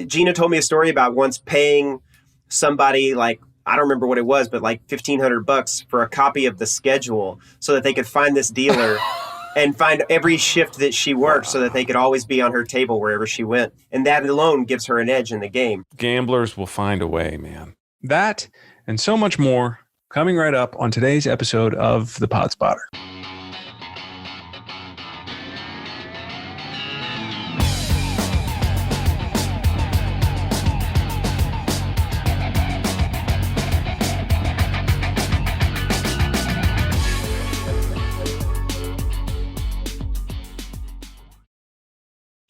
Gina told me a story about once paying somebody like, I don't remember what it was, but like $1,500 for a copy of the schedule so that they could find this dealer and find every shift that she worked so that they could always be on her table wherever she went. And that alone gives her an edge in the game. Gamblers will find a way, man. That and so much more coming right up on today's episode of The Pod Spotter.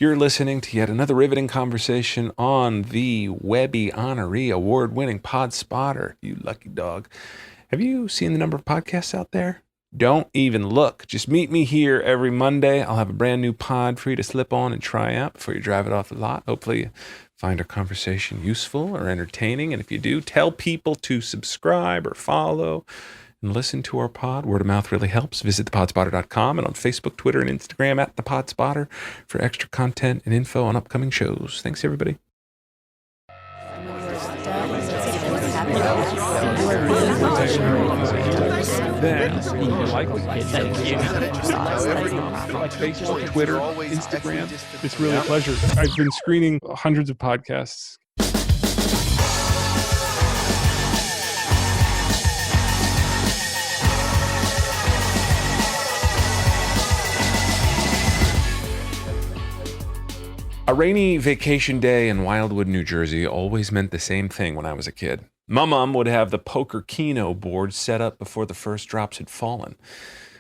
You're listening to yet another riveting conversation on the Webby Honoree Award-winning Pod Spotter. You lucky dog. Have you seen the number of podcasts out there? Don't even look. Just meet me here every Monday. I'll have a brand new pod for you to slip on and try out before you drive it off the lot. Hopefully you find our conversation useful or entertaining. And if you do, tell people to subscribe or follow and listen to our pod. Word of mouth really helps. Visit thepodspotter.com and on Facebook, Twitter, and Instagram at thepodspotter for extra content and info on upcoming shows. Thanks, everybody. Then like Facebook, Twitter, Instagram. It's really a pleasure. I've been screening hundreds of podcasts. A rainy vacation day in Wildwood, New Jersey always meant the same thing when I was a kid. My mom would have the poker keno board set up before the first drops had fallen.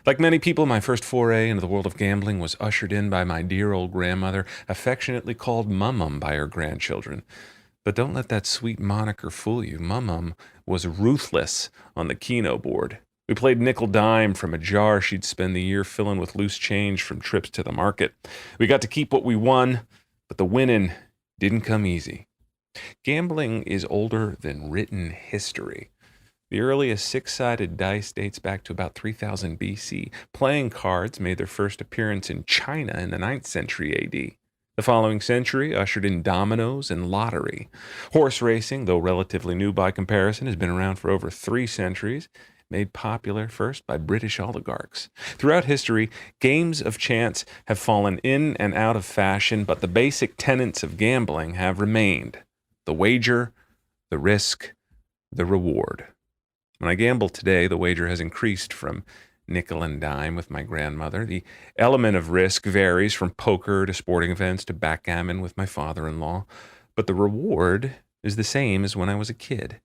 Like many people, my first foray into the world of gambling was ushered in by my dear old grandmother, affectionately called Mum by her grandchildren. But don't let that sweet moniker fool you. Mum was ruthless on the keno board. We played nickel-dime from a jar she'd spend the year filling with loose change from trips to the market. We got to keep what we won, but the winning didn't come easy. Gambling is older than written history. The earliest six-sided dice dates back to about 3000 BC. Playing cards made their first appearance in China in the 9th century AD. The following century ushered in dominoes and lottery. Horse racing, though relatively new by comparison, has been around for over 3 centuries. Made popular first by British oligarchs. Throughout history, games of chance have fallen in and out of fashion, but the basic tenets of gambling have remained. The wager, the risk, the reward. When I gamble today, the wager has increased from nickel and dime with my grandmother. The element of risk varies from poker to sporting events to backgammon with my father-in-law, but the reward is the same as when I was a kid.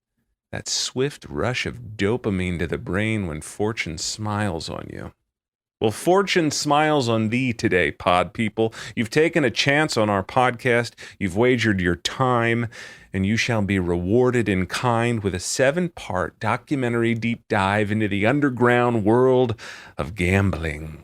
That swift rush of dopamine to the brain when fortune smiles on you. Well, fortune smiles on thee today, pod people. You've taken a chance on our podcast, you've wagered your time, and you shall be rewarded in kind with a 7-part documentary deep dive into the underground world of gambling.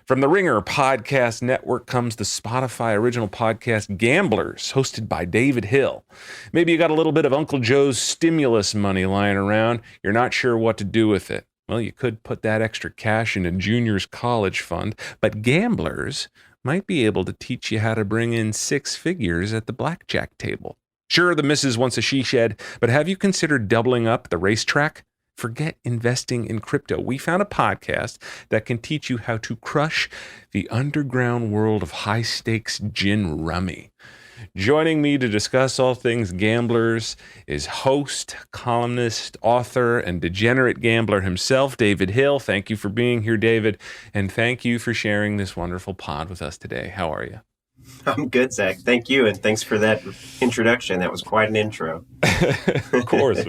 From the Ringer Podcast Network comes the Spotify original podcast Gamblers, hosted by David Hill. Maybe you got a little bit of Uncle Joe's stimulus money lying around. You're not sure what to do with it. Well, you could put that extra cash in a junior's college fund, but Gamblers might be able to teach you how to bring in 6 figures at the blackjack table. Sure, the missus wants a she shed, but have you considered doubling up the racetrack? Forget investing in crypto. We found a podcast that can teach you how to crush the underground world of high-stakes gin rummy. Joining me to discuss all things Gamblers is host, columnist, author, and degenerate gambler himself, David Hill. Thank you for being here, David, and thank you for sharing this wonderful pod with us today. How are you? I'm good, Zach. Thank you, and thanks for that introduction. That was quite an intro. Of course.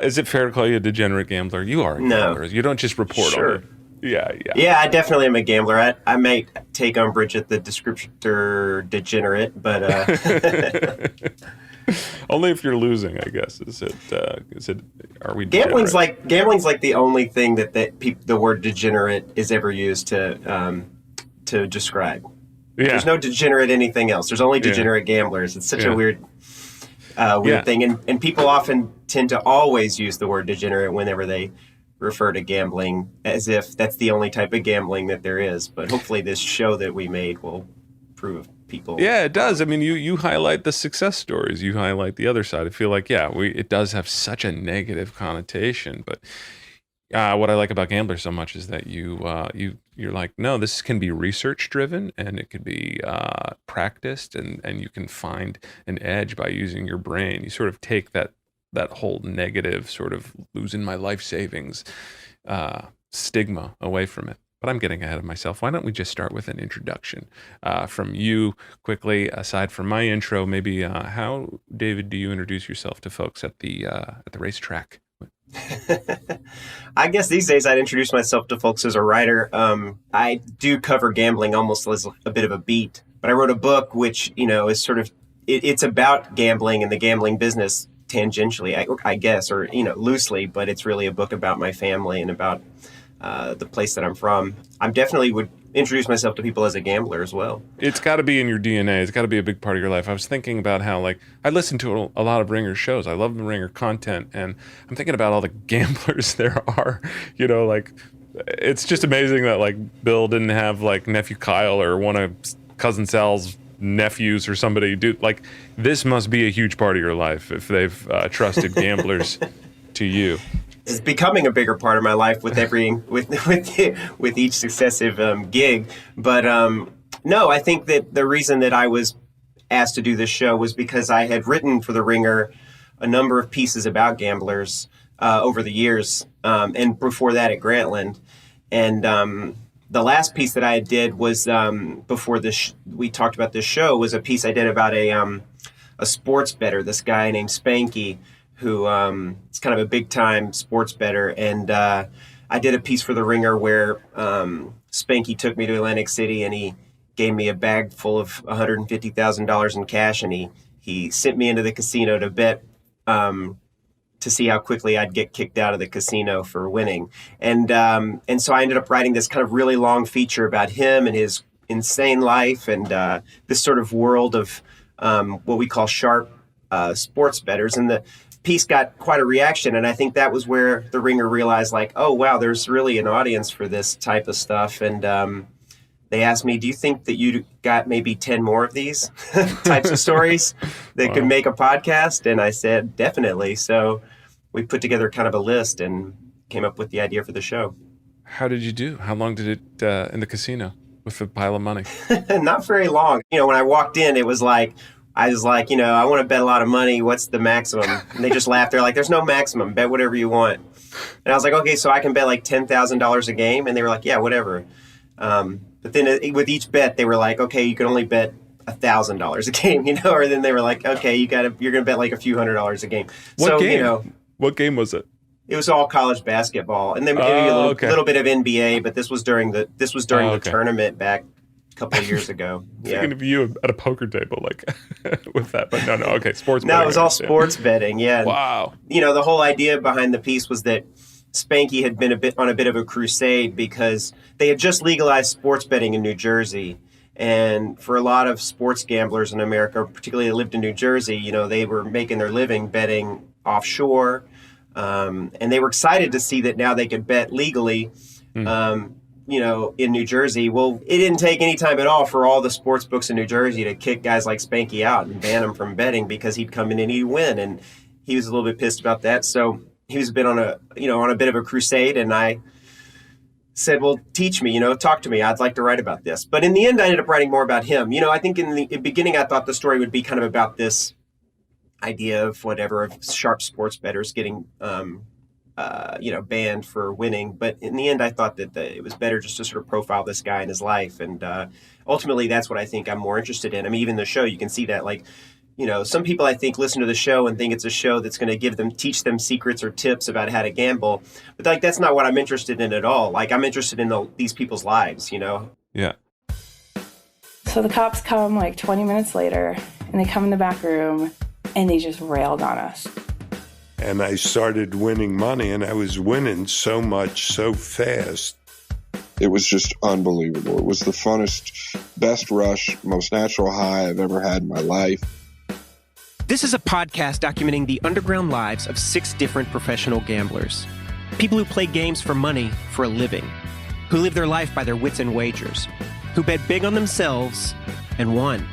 Is it fair to call you a degenerate gambler? You are a gambler. You don't just report on it. Yeah, I definitely am a gambler. I might take umbrage at the descriptor degenerate, but only if you're losing, I guess. Is it? Are we? Gambling's like the only thing that the word degenerate is ever used to describe. Yeah. There's no degenerate anything else. There's only degenerate gamblers. It's such a weird thing. And people often tend to always use the word degenerate whenever they refer to gambling, as if that's the only type of gambling that there is. But hopefully this show that we made will prove people. Yeah, it does. I mean, you highlight the success stories. You highlight the other side. I feel like, it does have such a negative connotation. But what I like about gamblers so much is that you're like, no, this can be research driven, and it could be practiced, and you can find an edge by using your brain. You sort of take that whole negative sort of losing my life savings stigma away from it. But I'm getting ahead of myself. Why don't we just start with an introduction from you quickly? Aside from my intro, maybe how, David, do you introduce yourself to folks at the racetrack? I guess these days I'd introduce myself to folks as a writer. I do cover gambling almost as a bit of a beat, but I wrote a book which, is sort of, it's about gambling and the gambling business tangentially, I guess, or, loosely, but it's really a book about my family and about the place that I'm from. I definitely would introduce myself to people as a gambler as well. It's got to be in your DNA. It's got to be a big part of your life. I was thinking about how, I listen to a lot of Ringer shows. I love the Ringer content, and I'm thinking about all the gamblers there are. It's just amazing that, Bill didn't have, nephew Kyle or one of cousin Sal's nephews or somebody do. This must be a huge part of your life if they've trusted gamblers to you. Is becoming a bigger part of my life with with each successive gig. But no, I think that the reason that I was asked to do this show was because I had written for the Ringer a number of pieces about gamblers over the years, and before that at Grantland. And the last piece that I did was before this. We talked about this show was a piece I did about a sports bettor, this guy named Spanky, who is kind of a big-time sports bettor. And I did a piece for the Ringer where Spanky took me to Atlantic City, and he gave me a bag full of $150,000 in cash, and he sent me into the casino to bet to see how quickly I'd get kicked out of the casino for winning. And so I ended up writing this kind of really long feature about him and his insane life and this sort of world of what we call sharp sports bettors. And the piece got quite a reaction, and I think that was where the Ringer realized, oh wow, there's really an audience for this type of stuff. And they asked me, do you think that you got maybe 10 more of these types of stories that could make a podcast? And I said, definitely. So we put together kind of a list and came up with the idea for the show. How did you do? How long did it in the casino with a pile of money? Not very long. When I walked in, it was I was like, I want to bet a lot of money. What's the maximum? And they just laughed. They're like, there's no maximum. Bet whatever you want. And I was like, okay, so I can bet $10,000 a game? And they were like, yeah, whatever. But then with each bet, they were like, okay, you can only bet $1,000 a game, Or then they were like, okay, you're going to bet a few $100s a game. What game? What game was it? It was all college basketball, and then maybe a little bit of NBA. But this was during the tournament back couple of years ago. Thinking of you at a poker table with that, but no, okay, sports betting. No, it was all sports betting, yeah. Wow. The whole idea behind the piece was that Spanky had been on a bit of a crusade because they had just legalized sports betting in New Jersey. And for a lot of sports gamblers in America, particularly that lived in New Jersey, they were making their living betting offshore. And they were excited to see that now they could bet legally. In New Jersey. Well, it didn't take any time at all for all the sports books in New Jersey to kick guys like Spanky out and ban him from betting because he'd come in and he'd win. And he was a little bit pissed about that. So he was a bit on a bit of a crusade. And I said, well, teach me, talk to me. I'd like to write about this. But in the end, I ended up writing more about him. I think in the beginning, I thought the story would be kind of about this idea of sharp sports bettors getting banned for winning. But in the end, I thought that it was better just to sort of profile this guy and his life. And ultimately, that's what I think I'm more interested in. I mean, even the show, you can see that, some people I think listen to the show and think it's a show that's going to teach them secrets or tips about how to gamble. But that's not what I'm interested in at all. I'm interested in these people's lives, Yeah. So the cops come 20 minutes later, and they come in the back room, and they just railed on us. And I started winning money, and I was winning so much, so fast. It was just unbelievable. It was the funnest, best rush, most natural high I've ever had in my life. This is a podcast documenting the underground lives of 6 different professional gamblers. People who play games for money for a living, who live their life by their wits and wagers, who bet big on themselves and won.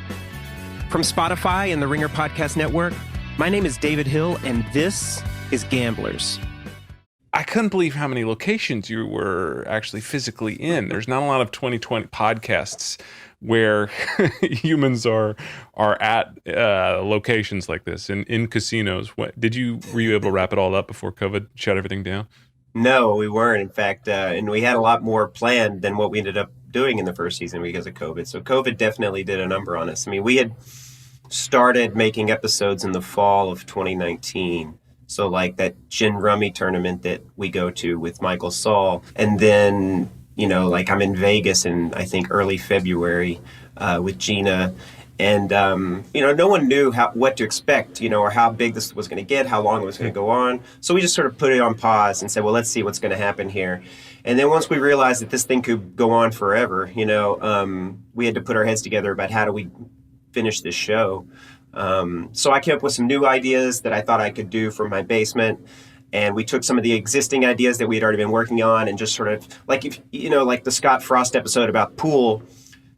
From Spotify and the Ringer Podcast Network, my name is David Hill, and this is Gamblers. I couldn't believe how many locations you were actually physically in. There's not a lot of 2020 podcasts where humans are at locations like this in casinos. Were you able to wrap it all up before COVID shut everything down? No, we weren't. In fact, and we had a lot more planned than what we ended up doing in the first season because of COVID. So COVID definitely did a number on us. I mean, we had started making episodes in the fall of 2019. So like that gin rummy tournament that we go to with Michael Saul. And then, like I'm in Vegas in, I think, early February with Gina. And, no one knew what to expect, or how big this was going to get, how long it was going to go on. So we just sort of put it on pause and said, well, let's see what's going to happen here. And then once we realized that this thing could go on forever, we had to put our heads together about how do we finish this show. So I came up with some new ideas that I thought I could do from my basement. And we took some of the existing ideas that we had already been working on and just sort of like, like the Scott Frost episode about pool.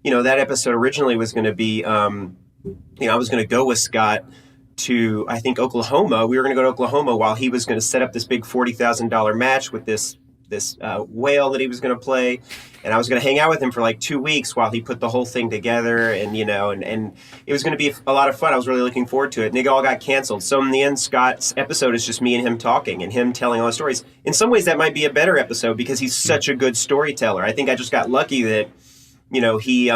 That episode originally was going to be, I was going to go with Scott to, I think, Oklahoma. We were going to go to Oklahoma while he was going to set up this big $40,000 match with this whale that he was going to play. And I was going to hang out with him for like 2 weeks while he put the whole thing together. And, and it was going to be a lot of fun. I was really looking forward to it. And it all got canceled. So in the end, Scott's episode is just me and him talking and him telling all the stories. In some ways, that might be a better episode because he's such a good storyteller. I think I just got lucky that he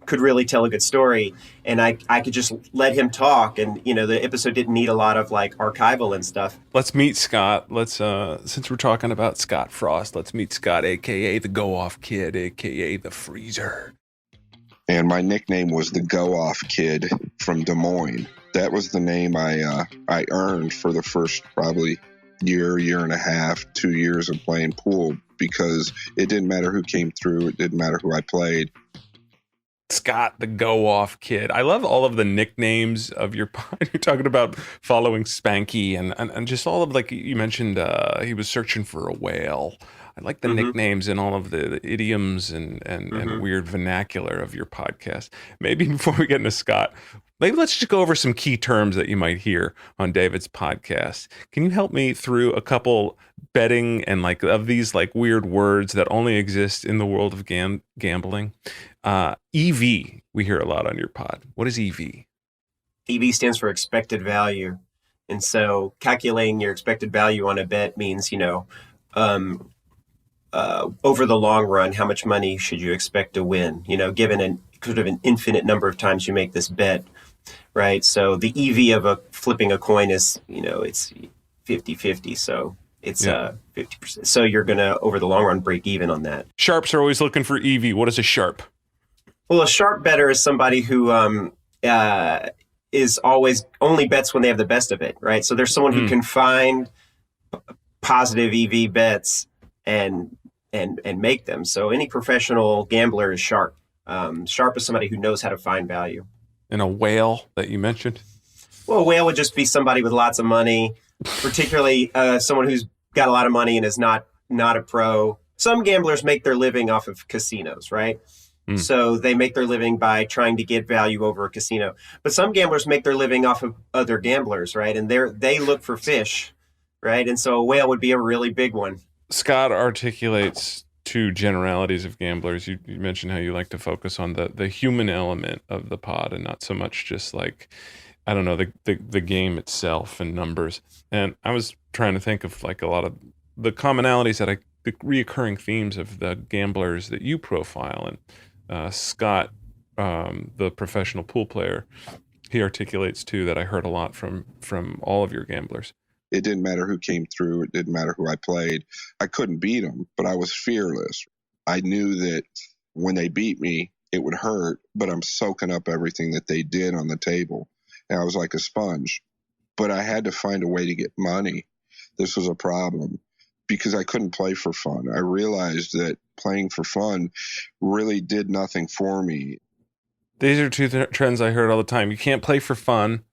could really tell a good story, and I could just let him talk, and the episode didn't need a lot of like archival and stuff. Let's meet Scott. Let's since we're talking about Scott Frost, let's meet Scott, aka the Go Off Kid, aka the Freezer. And my nickname was the Go Off Kid from Des Moines. That was the name I earned for the first probably year and a half, 2 years of playing pool, because it didn't matter who came through. It didn't matter who I played. Scott, the Go Off Kid. I love all of the nicknames of your pod. You're talking about following Spanky and just all of, like you mentioned, he was searching for a whale. I like the nicknames and all of the idioms and weird vernacular of your podcast. Maybe before we get into Scott, maybe let's just go over some key terms that you might hear on David's podcast. Can you help me through a couple betting and like of these like weird words that only exist in the world of gambling? EV, we hear a lot on your pod. What is EV? EV stands for expected value. And so calculating your expected value on a bet means, over the long run, how much money should you expect to win? Given an infinite number of times you make this bet, right? So the EV of flipping a coin is, it's 50-50. So it's 50%. So you're going to, over the long run, break even on that. Sharps are always looking for EV. What is a sharp? Well, a sharp bettor is somebody who is always only bets when they have the best of it, right? So there's someone who can find positive EV bets and make them. So any professional gambler is sharp. Sharp is somebody who knows how to find value. And a whale that you mentioned? Well, a whale would just be somebody with lots of money, particularly someone who's got a lot of money and is not a pro. Some gamblers make their living off of casinos, right? So they make their living by trying to get value over a casino. But some gamblers make their living off of other gamblers, right? And they look for fish, right? And so a whale would be a really big one. Scott articulates two generalities of gamblers. You mentioned how you like to focus on the human element of the pod and not so much just like, I don't know, the game itself and numbers. And I was trying to think of like a lot of the commonalities the reoccurring themes of the gamblers that you profile. And Scott, the professional pool player, he articulates too that I heard a lot from all of your gamblers. It didn't matter who came through. It didn't matter who I played. I couldn't beat them, but I was fearless. I knew that when they beat me, it would hurt, but I'm soaking up everything that they did on the table. And I was like a sponge. But I had to find a way to get money. This was a problem because I couldn't play for fun. I realized that playing for fun really did nothing for me. These are two trends I heard all the time. You can't play for fun,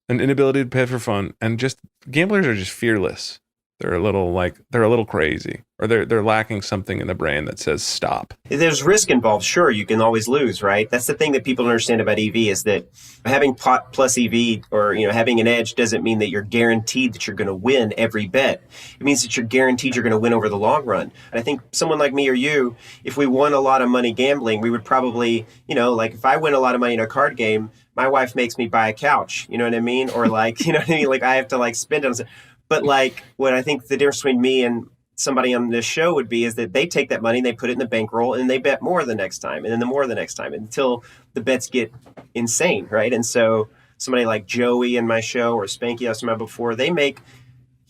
an inability to pay for fun, and just gamblers are just fearless. They're a little crazy, or they're lacking something in the brain that says stop. There's risk involved. Sure, you can always lose, right? That's the thing that people don't understand about EV is that having plus EV or having an edge doesn't mean that you're guaranteed that you're going to win every bet. It means that you're guaranteed you're going to win over the long run. And I think someone like me or you, if we won a lot of money gambling, we would probably, like if I win a lot of money in a card game, my wife makes me buy a couch. You know what I mean? Or like, you know what I mean? Like I have to like spend it on something. But like what I think the difference between me and somebody on this show would be is that they take that money and they put it in the bankroll and they bet more the next time and then the more the next time until the bets get insane, right? And so somebody like Joey in my show or Spanky I was talking about before, they make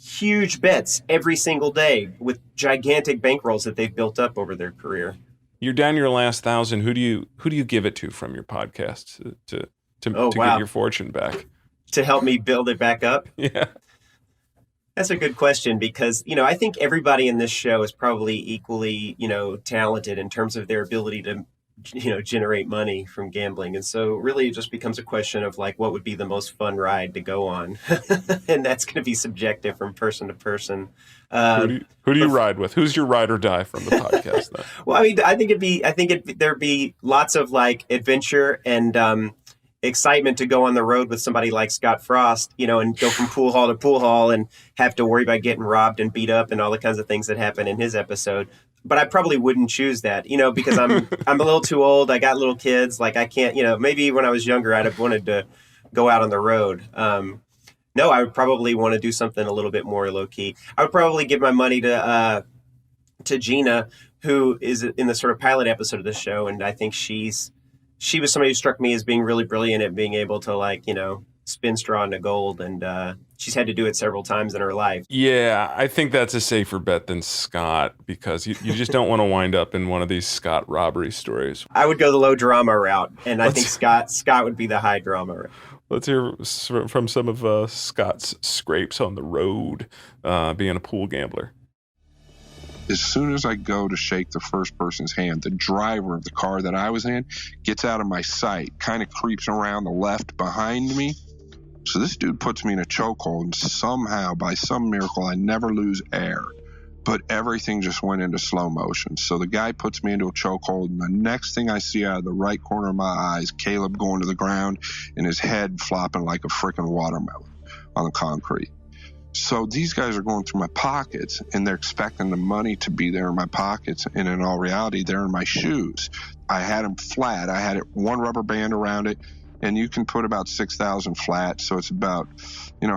huge bets every single day with gigantic bankrolls that they've built up over their career. You're down your last 1,000. Who do you give it to from your podcast to wow. get your fortune back? To help me build it back up? Yeah. That's a good question because, I think everybody in this show is probably equally, talented in terms of their ability to, generate money from gambling. And so really it just becomes a question of like, what would be the most fun ride to go on? And that's going to be subjective from person to person. Who do you ride with? Who's your ride or die from the podcast then? Well, I mean, I think there'd be lots of like adventure and, excitement to go on the road with somebody like Scott Frost, and go from pool hall to pool hall and have to worry about getting robbed and beat up and all the kinds of things that happen in his episode. But I probably wouldn't choose that, because I'm a little too old. I got little kids. Like I can't, maybe when I was younger, I'd have wanted to go out on the road. No, I would probably want to do something a little bit more low key. I would probably give my money to Gina, who is in the sort of pilot episode of the show. And I think she was somebody who struck me as being really brilliant at being able to spin straw into gold. And she's had to do it several times in her life. Yeah, I think that's a safer bet than Scott because you just don't want to wind up in one of these Scott robbery stories. I would go the low drama route. And I think Scott would be the high drama route. Let's hear from some of Scott's scrapes on the road being a pool gambler. As soon as I go to shake the first person's hand, the driver of the car that I was in gets out of my sight, kind of creeps around the left behind me. So this dude puts me in a chokehold, and somehow, by some miracle, I never lose air. But everything just went into slow motion. So the guy puts me into a chokehold, and the next thing I see out of the right corner of my eyes, Caleb going to the ground and his head flopping like a freaking watermelon on the concrete. So these guys are going through my pockets and they're expecting the money to be there in my pockets. And in all reality, they're in my shoes. I had them flat. I had one rubber band around it, and you can put about 6,000 flat. So it's about,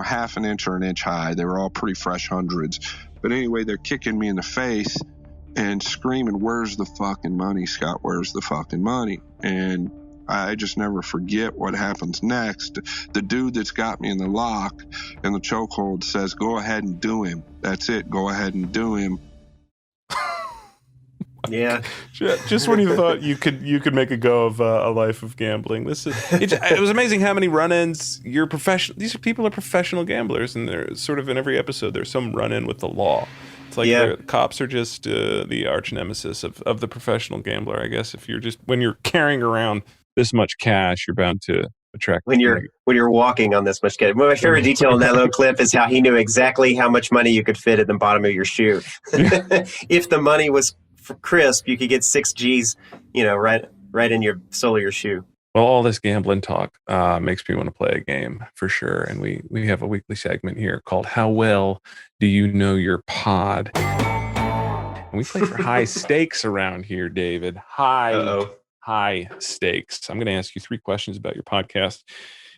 half an inch or an inch high. They were all pretty fresh hundreds. But anyway, they're kicking me in the face and screaming, "Where's the fucking money, Scott? Where's the fucking money?" And I just never forget what happens next. The dude that's got me in the lock and the chokehold says, "Go ahead and do him. That's it. Go ahead and do him." Yeah. Just when you thought you could make a go of a life of gambling, it was amazing how many run-ins you're professional. These people are professional gamblers, and they're sort of in every episode. There's some run-in with the law. It's like the cops are just the arch nemesis of the professional gambler. I guess if when you're carrying around this much cash, you're bound to attract when you're walking on this much cash. My favorite detail in that little clip is how he knew exactly how much money you could fit at the bottom of your shoe. If the money was crisp, you could get 6 G's, right in your sole of your shoe. Well, all this gambling talk makes me want to play a game for sure. And we have a weekly segment here called "How Well Do You Know Your Pod?" And we play for high stakes around here, David. High stakes. I'm going to ask you 3 questions about your podcast.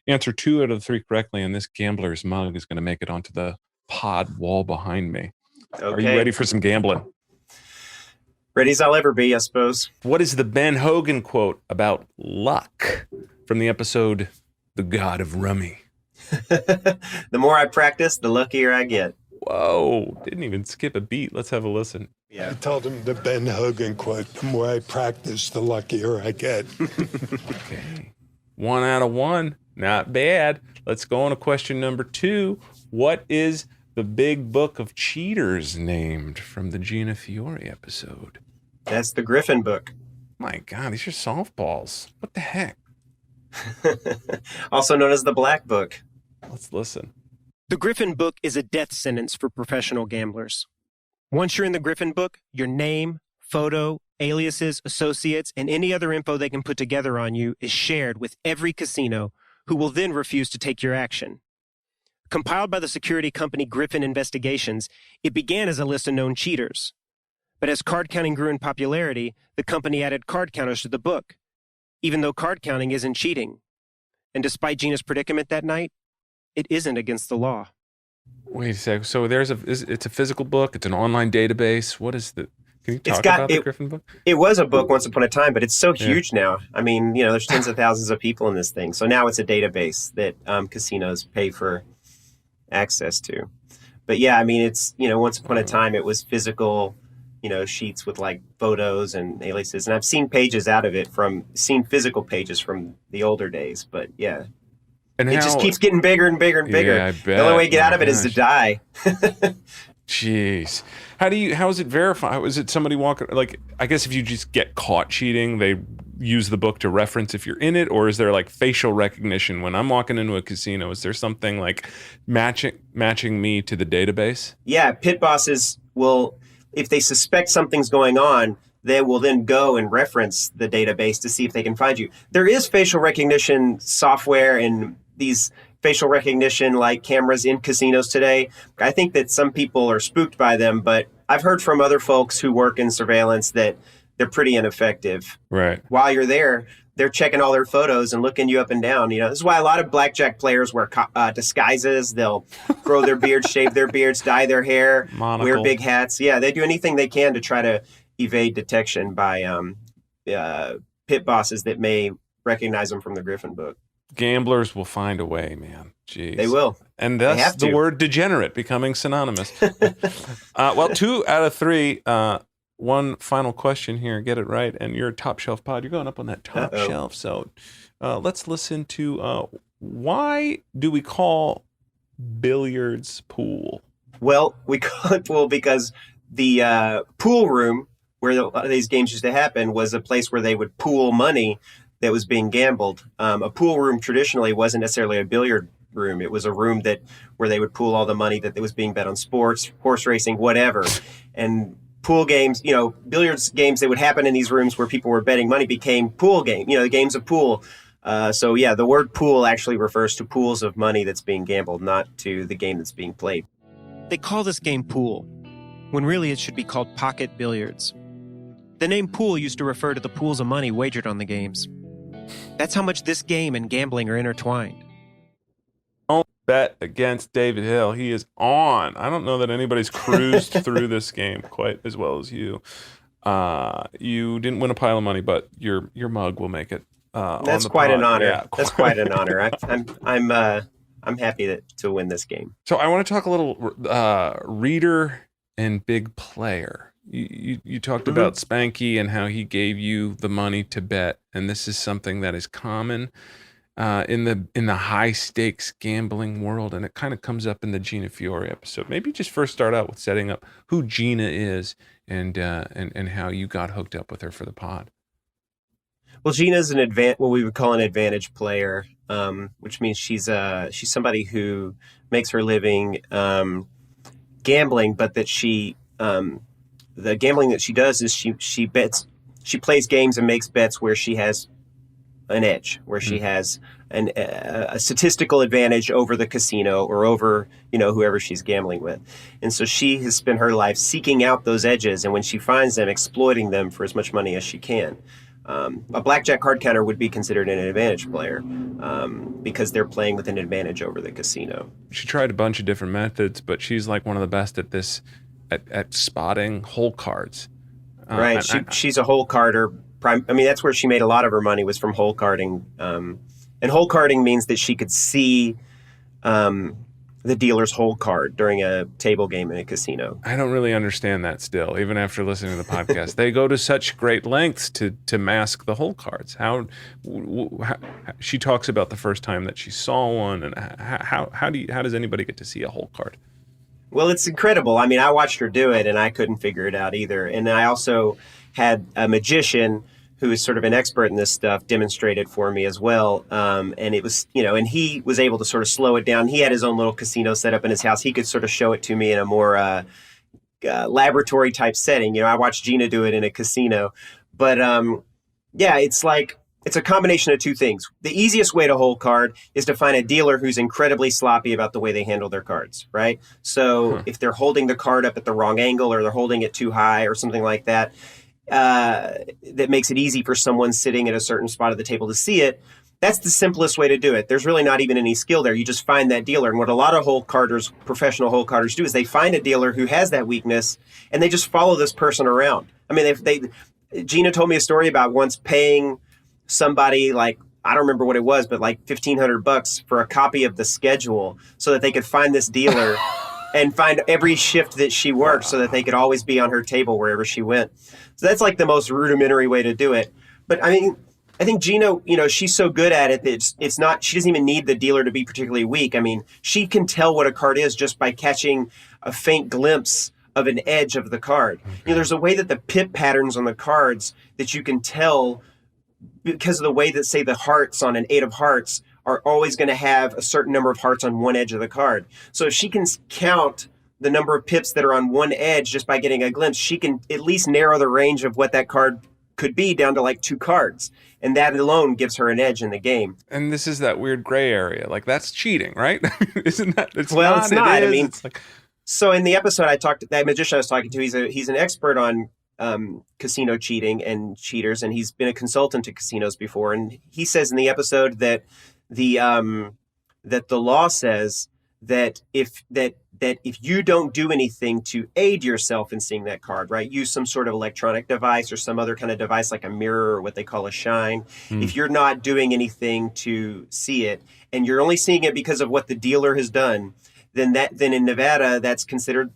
Answer 2 out of the 3 correctly, and this gambler's mug is going to make it onto the pod wall behind me. Okay. Are you ready for some gambling? Ready as I'll ever be, I suppose. What is the Ben Hogan quote about luck from the episode "The God of Rummy"? The more I practice, the luckier I get. Whoa, didn't even skip a beat. Let's have a listen. Yeah. I told him the Ben Hogan quote, "The more I practice, the luckier I get." Okay. 1 out of 1. Not bad. Let's go on to question number 2. What is the big book of cheaters named from the Gina Fiore episode? That's the Griffin book. My God, these are softballs. What the heck? Also known as the Black Book. Let's listen. The Griffin Book is a death sentence for professional gamblers. Once you're in the Griffin Book, your name, photo, aliases, associates, and any other info they can put together on you is shared with every casino, who will then refuse to take your action. Compiled by the security company Griffin Investigations, it began as a list of known cheaters. But as card counting grew in popularity, the company added card counters to the book, even though card counting isn't cheating. And despite Gina's predicament that night, it isn't against the law. Wait a sec. So it's a physical book. It's an online database. What is the? Can you talk about the Griffin Book? It was a book once upon a time, but it's so huge now. I mean, there's tens of thousands of people in this thing. So now it's a database that casinos pay for access to. But yeah, I mean, it's once upon a time it was physical, sheets with like photos and aliases, and I've seen pages out of it seen physical pages from the older days. But yeah. And it just keeps getting bigger and bigger and bigger. Yeah, I bet. The only way to get out of it is to die. Jeez. How is it verified? Is it somebody walking, like, I guess if you just get caught cheating, they use the book to reference if you're in it, or is there like facial recognition when I'm walking into a casino? Is there something like matching me to the database? Yeah, pit bosses will, if they suspect something's going on, they will then go and reference the database to see if they can find you. There is facial recognition software and these facial recognition like cameras in casinos today. I think that some people are spooked by them, but I've heard from other folks who work in surveillance that they're pretty ineffective. Right. While you're there, they're checking all their photos and looking you up and down. This is why a lot of blackjack players wear disguises. They'll grow their beards, shave their beards, dye their hair, Monocle. Wear big hats. Yeah, they do anything they can to try to evade detection by pit bosses that may recognize them from the Griffin Book. Gamblers will find a way, man. Jeez. They will. And thus the word degenerate becoming synonymous. Well, 2 out of 3. One final question here. Get it right. And you're a top shelf pod. You're going up on that top shelf. So let's listen to why do we call billiards pool? Well, we call it pool because the pool room where a lot of these games used to happen was a place where they would pool money that was being gambled. A pool room traditionally wasn't necessarily a billiard room. It was a room where they would pool all the money that was being bet on sports, horse racing, whatever. And pool games, billiards games that would happen in these rooms where people were betting money became pool game, the games of pool. So yeah, the word pool actually refers to pools of money that's being gambled, not to the game that's being played. They call this game pool, when really it should be called pocket billiards. The name pool used to refer to the pools of money wagered on the games. That's how much this game and gambling are intertwined. Don't bet against David Hill. He is on. I don't know that anybody's cruised through this game quite as well as you. You didn't win a pile of money, but your mug will make it. That's quite an honor. Yeah, that's quite an honor. I'm happy to win this game. So I want to talk a little reader and big player. You talked about Spanky and how he gave you the money to bet, and this is something that is common in the high stakes gambling world, and it kind of comes up in the Gina Fiore episode. Maybe just first start out with setting up who Gina is and how you got hooked up with her for the pod. Well, Gina's what we would call an advantage player, which means she's somebody who makes her living gambling, but that the gambling that she does is she plays games and makes bets where she has an edge, where she has a statistical advantage over the casino or over whoever she's gambling with. And so she has spent her life seeking out those edges, and when she finds them, exploiting them for as much money as she can. A blackjack card counter would be considered an advantage player because they're playing with an advantage over the casino. She tried a bunch of different methods, but she's like one of the best at this, at spotting hole cards. Right. She's a hole carder. That's where she made a lot of her money, was from hole carding. And hole carding means that she could see the dealer's hole card during a table game in a casino. I don't really understand that still, even after listening to the podcast. They go to such great lengths to mask the hole cards. How she talks about the first time that she saw one, and how does anybody get to see a hole card? Well, it's incredible. I watched her do it, and I couldn't figure it out either. And I also had a magician who is sort of an expert in this stuff, demonstrated for me as well. And it was, and he was able to sort of slow it down. He had his own little casino set up in his house. He could sort of show it to me in a more laboratory type setting. I watched Gina do it in a casino. But it's a combination of two things. The easiest way to hold card is to find a dealer who's incredibly sloppy about the way they handle their cards, right? So if they're holding the card up at the wrong angle, or they're holding it too high or something like that, that makes it easy for someone sitting at a certain spot of the table to see it, that's the simplest way to do it. There's really not even any skill there. You just find that dealer. And what a lot of professional hole carders do is they find a dealer who has that weakness, and they just follow this person around. I mean, Gina told me a story about once paying somebody, like, I don't remember what it was, but like $1,500 for a copy of the schedule so that they could find this dealer and find every shift that she worked so that they could always be on her table wherever she went. So that's like the most rudimentary way to do it. But I mean, I think Gina, she's so good at it that it's not, she doesn't even need the dealer to be particularly weak. I mean, she can tell what a card is just by catching a faint glimpse of an edge of the card. There's a way that the pip patterns on the cards that you can tell because of the way that, say, the hearts on an 8 of hearts are always going to have a certain number of hearts on one edge of the card. So if she can count the number of pips that are on one edge just by getting a glimpse, she can at least narrow the range of what that card could be down to like 2 cards. And that alone gives her an edge in the game. And this is that weird gray area. Like, that's cheating, right? Isn't that? It's not. I mean, so in the episode that magician I was talking to, he's an expert on casino cheating and cheaters, and he's been a consultant to casinos before. And he says in the episode that the law says that if you don't do anything to aid yourself in seeing that card, right, use some sort of electronic device or some other kind of device like a mirror or what they call a shine, if you're not doing anything to see it and you're only seeing it because of what the dealer has done, then in Nevada that's considered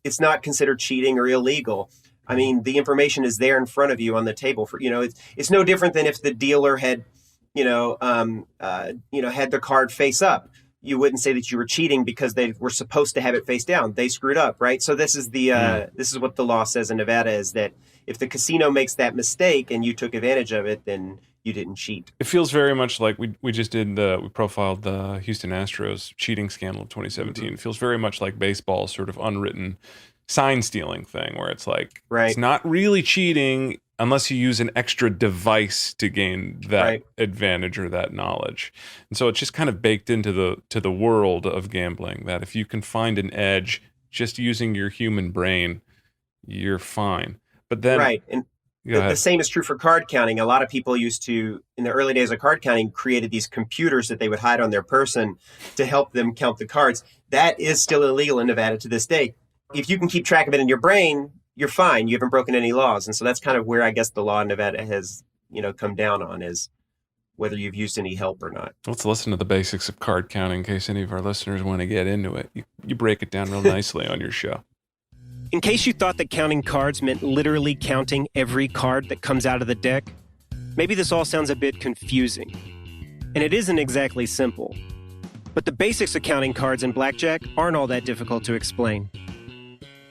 it's not considered cheating or illegal. I mean, the information is there in front of you on the table. It's no different than if the dealer had, had the card face up. You wouldn't say that you were cheating because they were supposed to have it face down. They screwed up, right? So this is this is what the law says in Nevada, is that if the casino makes that mistake and you took advantage of it, then you didn't cheat. It feels very much like we just did we profiled the Houston Astros cheating scandal of 2017. It feels very much like baseball's sort of unwritten sign stealing thing, where it's like, it's not really cheating unless you use an extra device to gain that advantage or that knowledge. And so it's just kind of baked into the world of gambling that if you can find an edge just using your human brain, you're fine. But then and the same is true for card counting. A lot of people used to, in the early days of card counting, created these computers that they would hide on their person to help them count the cards. That is still illegal in Nevada to this day. If you can keep track of it in your brain, you're fine. You haven't broken any laws. And so that's kind of where I guess the law in Nevada has, come down on, is whether you've used any help or not. Let's listen to the basics of card counting in case any of our listeners want to get into it. You break it down real nicely on your show. In case you thought that counting cards meant literally counting every card that comes out of the deck, maybe this all sounds a bit confusing. And it isn't exactly simple. But the basics of counting cards in blackjack aren't all that difficult to explain.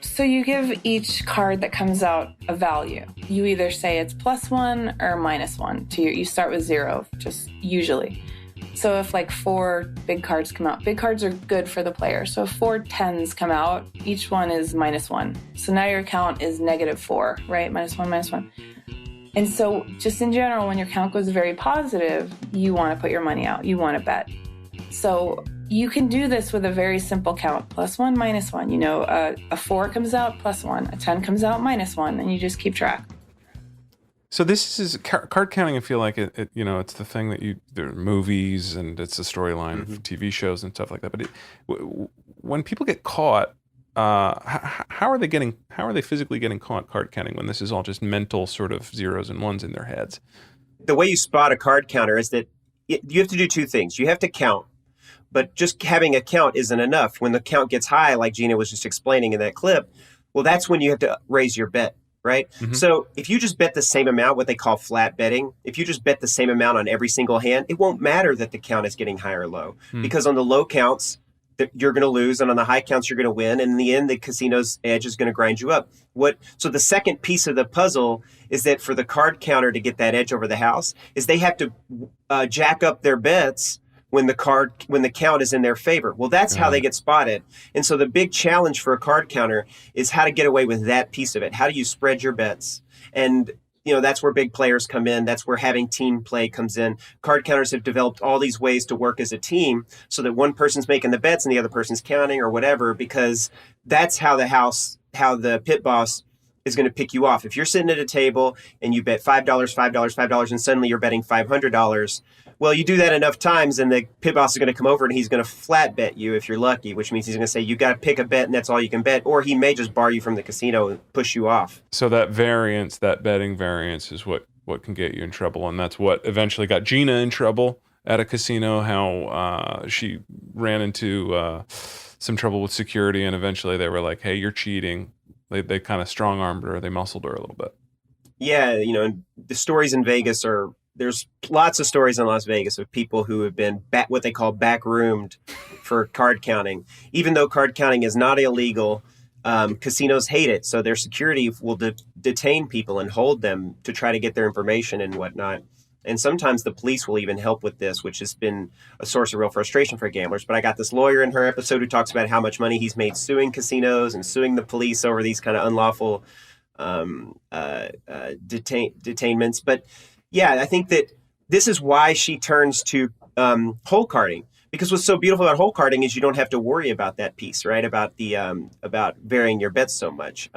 So you give each card that comes out a value. You either say it's +1 or -1. You start with 0, just usually. So if like 4 big cards come out, big cards are good for the player. So if 4 10s come out, each one is -1. So now your count is -4, right? -1, -1. And so just in general, when your count goes very positive, you want to put your money out. You want to bet. So you can do this with a very simple count, +1, -1. A 4 comes out, +1. A 10 comes out, -1. And you just keep track. So this is card counting. I feel like it's the thing that there are movies and it's a storyline of TV shows and stuff like that. But when people get caught, how are they physically getting caught card counting when this is all just mental sort of zeros and ones in their heads? The way you spot a card counter is that you have to do 2 things. You have to count, but just having a count isn't enough. When the count gets high, like Gina was just explaining in that clip, well, that's when you have to raise your bet. Right? Mm-hmm. So if you just bet the same amount, what they call flat betting, if you just bet the same amount on every single hand, it won't matter that the count is getting high or low. Because on the low counts, that you're going to lose, and on the high counts, you're going to win. And in the end, the casino's edge is going to grind you up. So the second piece of the puzzle is that for the card counter to get that edge over the house is they have to jack up their bets when the count is in their favor. Well, that's how they get spotted. And so the big challenge for a card counter is how to get away with that piece of it. How do you spread your bets? And that's where big players come in. That's where having team play comes in. Card counters have developed all these ways to work as a team so that one person's making the bets and the other person's counting or whatever, because that's how the pit boss is going to pick you off. If you're sitting at a table and you bet $5, $5, $5, and suddenly you're betting $500, well, you do that enough times and the pit boss is going to come over and he's going to flat bet you if you're lucky, which means he's going to say, you got to pick a bet and that's all you can bet. Or he may just bar you from the casino and push you off. So that betting variance is what can get you in trouble. And that's what eventually got Gina in trouble at a casino, how she ran into some trouble with security. And eventually they were like, hey, you're cheating. They kind of strong-armed her. They muscled her a little bit. Yeah, the stories in Vegas there's lots of stories in Las Vegas of people who have been what they call backroomed for card counting. Even though card counting is not illegal, casinos hate it. So their security will detain people and hold them to try to get their information and whatnot. And sometimes the police will even help with this, which has been a source of real frustration for gamblers. But I got this lawyer in her episode who talks about how much money he's made suing casinos and suing the police over these kind of unlawful detainments. But yeah, I think that this is why she turns to hole carding, because what's so beautiful about hole carding is you don't have to worry about that piece, right? About about varying your bets so much.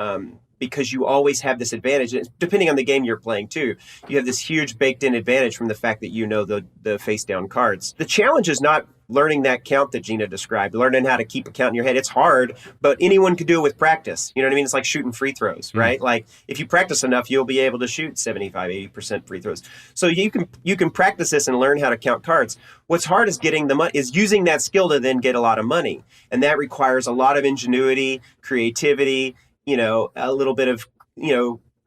Because you always have this advantage, depending on the game you're playing too. You have this huge baked-in advantage from the fact that you know the face-down cards. The challenge is not learning that count that Gina described, learning how to keep a count in your head. It's hard, but anyone can do it with practice. You know what I mean? It's like shooting free throws, right? Like if you practice enough, you'll be able to shoot 75, 80% free throws. So you can practice this and learn how to count cards. What's hard is getting the money, is using that skill to then get a lot of money. And that requires a lot of ingenuity, creativity, a little bit of,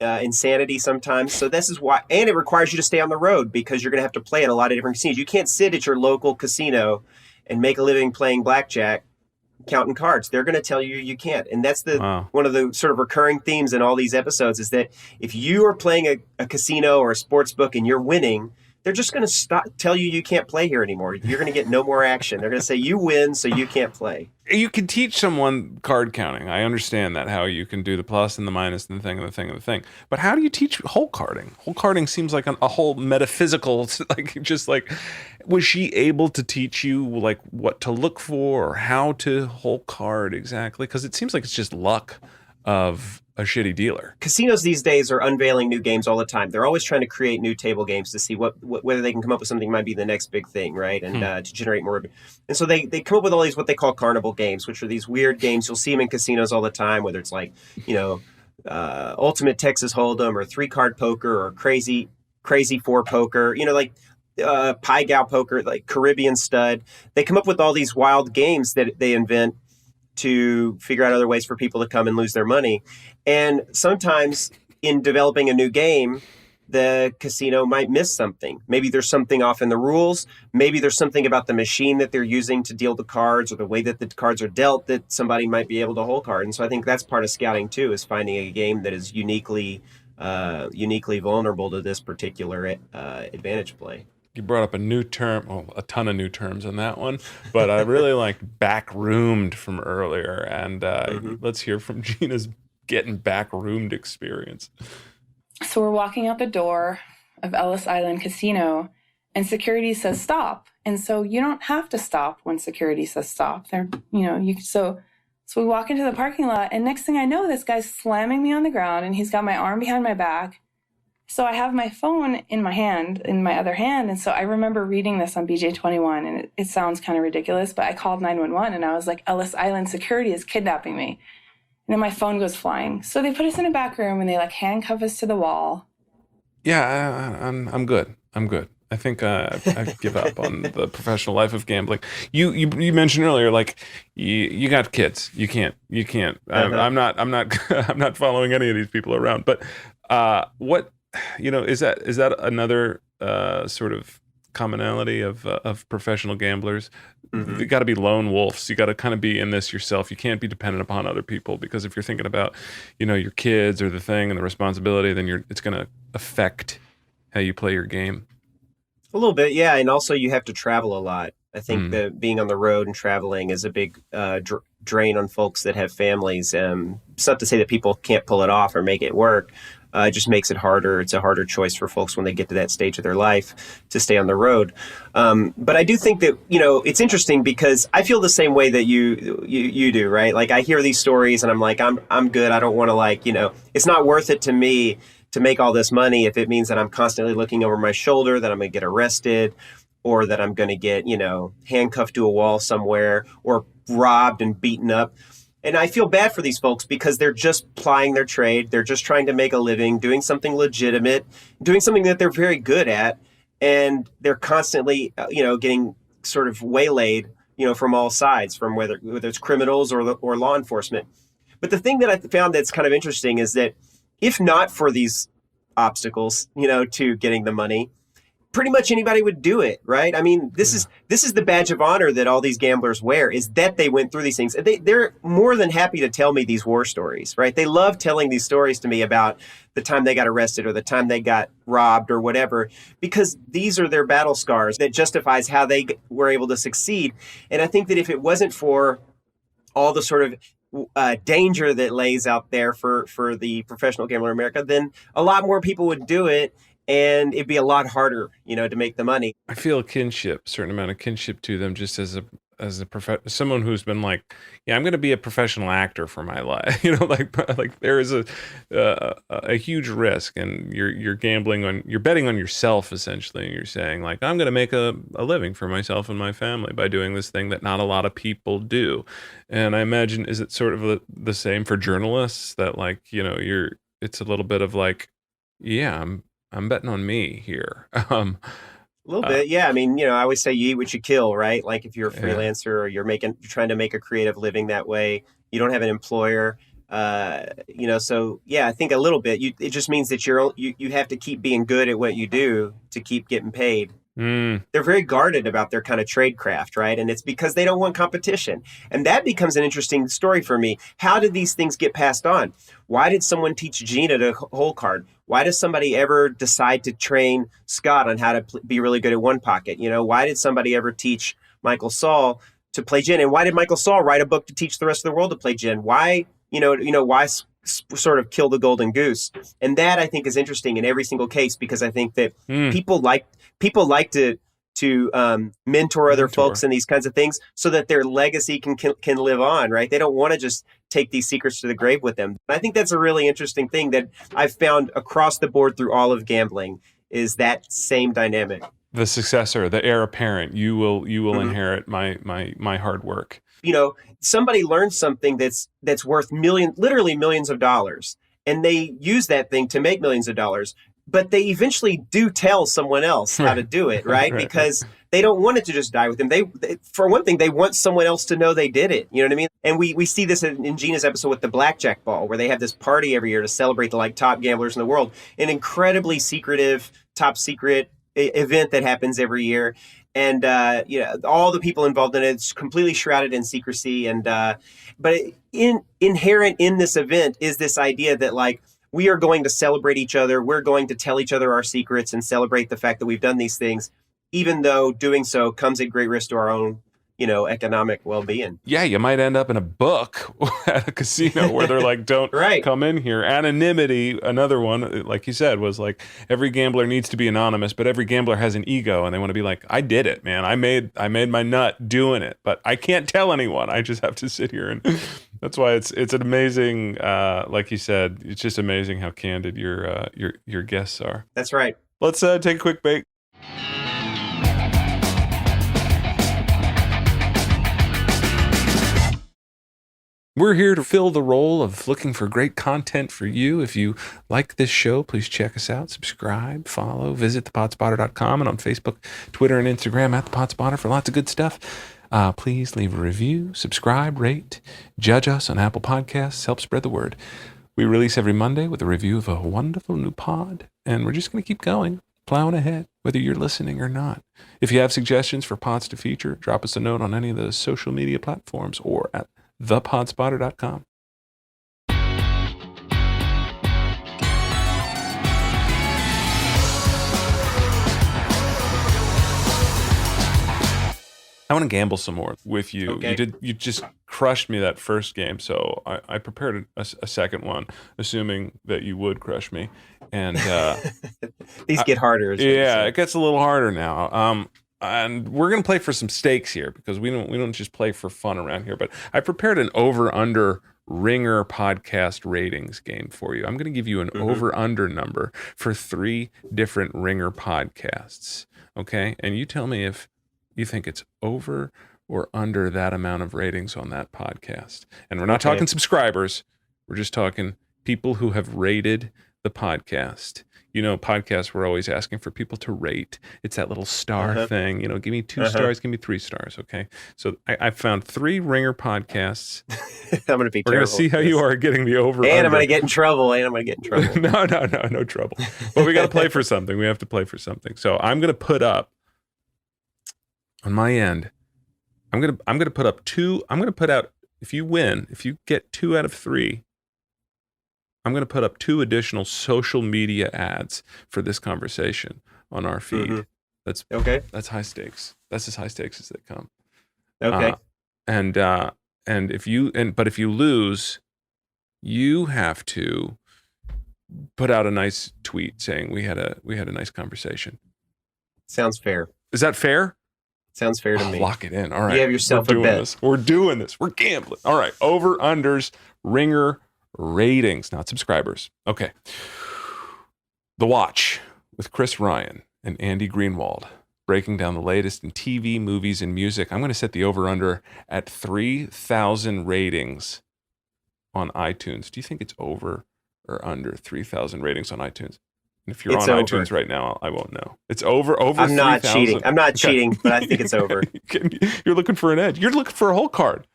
insanity sometimes. So this is why, and it requires you to stay on the road because you're going to have to play at a lot of different casinos. You can't sit at your local casino and make a living playing blackjack, counting cards. They're going to tell you you can't. And that's one of the sort of recurring themes in all these episodes is that if you are playing a casino or a sports book and you're winning, they're just going to tell you can't play here anymore. You're going to get no more action. They're going to say you win, so you can't play. You can teach someone card counting. I understand that, how you can do the plus and the minus and the thing and the thing and the thing. But how do you teach hole carding? Hole carding seems like a whole metaphysical, was she able to teach you like what to look for or how to hole card exactly? Because it seems like it's just luck of a shitty dealer. Casinos these days are unveiling new games all the time. They're always trying to create new table games to see whether they can come up with something that might be the next big thing, right? And to generate more. And so they come up with all these what they call carnival games, which are these weird games. You'll see them in casinos all the time, whether it's like, Ultimate Texas Hold'em or 3-card poker or crazy 4 poker, Pie Gow poker, like Caribbean Stud. They come up with all these wild games that they invent to figure out other ways for people to come and lose their money. And sometimes in developing a new game, the casino might miss something. Maybe there's something off in the rules. Maybe there's something about the machine that they're using to deal the cards or the way that the cards are dealt that somebody might be able to hole card. And so I think that's part of scouting too, is finding a game that is uniquely vulnerable to this particular advantage play. You brought up a new term, a ton of new terms in that one, but I really like backroomed from earlier. And let's hear from Gina's getting backroomed experience. So we're walking out the door of Ellis Island Casino and security says stop. And so you don't have to stop when security says stop. So we walk into the parking lot and next thing I know, this guy's slamming me on the ground and he's got my arm behind my back. So I have my phone in my other hand. And so I remember reading this on BJ21 and it sounds kind of ridiculous, but I called 911 and I was like, Ellis Island security is kidnapping me. And then my phone goes flying. So they put us in a back room and they handcuff us to the wall. Yeah, I'm good. I think I give up on the professional life of gambling. You mentioned earlier, you got kids. You can't. I'm not following any of these people around. But what is that another sort of commonality of professional gamblers. You got to be lone wolves. You got to kind of be in this yourself. You can't be dependent upon other people, because if you're thinking about, your kids or the thing and the responsibility, then it's going to affect how you play your game. A little bit, yeah. And also you have to travel a lot. I think that being on the road and traveling is a big drain on folks that have families. It's not to say that people can't pull it off or make it work. It just makes it harder. It's a harder choice for folks when they get to that stage of their life to stay on the road. But I do think that, it's interesting because I feel the same way that you do, right? Like I hear these stories and I'm like, I'm good. I don't want to it's not worth it to me to make all this money if it means that I'm constantly looking over my shoulder, that I'm going to get arrested, or that I'm going to get, handcuffed to a wall somewhere, or robbed and beaten up. And I feel bad for these folks because they're just plying their trade. They're just trying to make a living, doing something legitimate, doing something that they're very good at. And they're constantly, getting sort of waylaid, from all sides, from whether it's criminals or law enforcement. But the thing that I found that's kind of interesting is that if not for these obstacles, to getting the money, pretty much anybody would do it, right? I mean, this is the badge of honor that all these gamblers wear, is that they went through these things. They're more than happy to tell me these war stories, right? They love telling these stories to me about the time they got arrested or the time they got robbed or whatever, because these are their battle scars that justifies how they were able to succeed. And I think that if it wasn't for all the sort of danger that lays out there for the professional gambler in America, then a lot more people would do it. And it'd be a lot harder, to make the money. I feel a certain amount of kinship to them, just as someone who's been like, I'm going to be a professional actor for my life. Like there is a huge risk, and you're betting on yourself essentially, and you're saying like, I'm going to make a living for myself and my family by doing this thing that not a lot of people do. And I imagine, is it sort of the same for journalists, that like, it's a little bit of like, I'm betting on me here. A little bit, yeah. I mean, I always say you eat what you kill, right? Like if you're a freelancer or you're trying to make a creative living that way, you don't have an employer, So yeah, I think a little bit. It just means that you have to keep being good at what you do to keep getting paid. They're very guarded about their kind of trade craft, right? And it's because they don't want competition. And that becomes an interesting story for me. How did these things get passed on? Why did someone teach Gina to hole card? Why does somebody ever decide to train Scott on how to be really good at one pocket? Why did somebody ever teach Michael Saul to play gin? And why did Michael Saul write a book to teach the rest of the world to play gin? Why, why sort of kill the golden goose? And that I think is interesting in every single case, because I think that people like to mentor other folks in these kinds of things so that their legacy can live on, right? They don't want to just take these secrets to the grave with them. I think that's a really interesting thing that I've found across the board through all of gambling, is that same dynamic. The successor, the heir apparent, you will inherit my hard work. Somebody learns something that's worth literally millions of dollars, and they use that thing to make millions of dollars. But they eventually do tell someone else how to do it, right? Because they don't want it to just die with them. They, for one thing, they want someone else to know they did it. You know what I mean? And we see this in Gina's episode with the blackjack ball, where they have this party every year to celebrate the top gamblers in the world. An incredibly secretive, top secret event that happens every year. And all the people involved in it, it's completely shrouded in secrecy. And but inherent in this event is this idea that like, we are going to celebrate each other. We're going to tell each other our secrets and celebrate the fact that we've done these things, even though doing so comes at great risk to our own, economic well-being. Yeah, you might end up in a book at a casino where they're like, don't come in here. Anonymity, another one, like you said, was like, every gambler needs to be anonymous, but every gambler has an ego, and they want to be like, I did it, man. I made my nut doing it, but I can't tell anyone. I just have to sit here, and that's why it's an amazing, like you said, it's just amazing how candid your guests are. That's right. Let's take a quick break. We're here to fill the role of looking for great content for you. If you like this show, please check us out, subscribe, follow, visit thepodspotter.com, and on Facebook, Twitter, and Instagram at thepodspotter for lots of good stuff. Please leave a review, subscribe, rate, judge us on Apple Podcasts, help spread the word. We release every Monday with a review of a wonderful new pod, and we're just going to keep going. plowing ahead, whether you're listening or not. If you have suggestions for pods to feature, drop us a note on any of those social media platforms or at thepodspotter.com. I want to gamble some more with you. Okay. You just crushed me that first game, so I prepared a second one, assuming that you would crush me. And These get harder. it gets a little harder now. And we're gonna play for some stakes here because we don't just play for fun around here. But I prepared an over/under Ringer podcast ratings game for you. I'm gonna give you an over/under number for 3 different Ringer podcasts. Okay, and you tell me if you think it's over or under that amount of ratings on that podcast. And we're not talking subscribers. We're just talking people who have rated the podcast. You know, podcasts, we're always asking for people to rate. It's that little star thing. You know, give me 2 stars, give me 3 stars. Okay. So I found 3 Ringer podcasts. I'm going to be We're going to see how you are getting the over. And I'm going to get in trouble. No trouble. But we got to play for something. We have to play for something. So I'm going to put up, on my end, I'm gonna put up 2. I'm gonna put out, if you win, if you get 2 out of 3, I'm gonna put up 2 additional social media ads for this conversation on our feed. That's okay. That's high stakes. That's as high stakes as they come. Okay. But if you lose, you have to put out a nice tweet saying we had a nice conversation. Sounds fair. Is that fair? Sounds fair to me. Lock it in. All right. You have yourself a bet. We're doing this. We're gambling. All right. Over unders, Ringer ratings, not subscribers. Okay. The Watch with Chris Ryan and Andy Greenwald, breaking down the latest in TV, movies, and music. I'm going to set the over under at 3,000 ratings on iTunes. Do you think it's over or under 3,000 ratings on iTunes? If you're on iTunes right now, I won't know. It's over. I'm not cheating. I'm not cheating, but I think it's over. You're looking for an edge. You're looking for a whole card.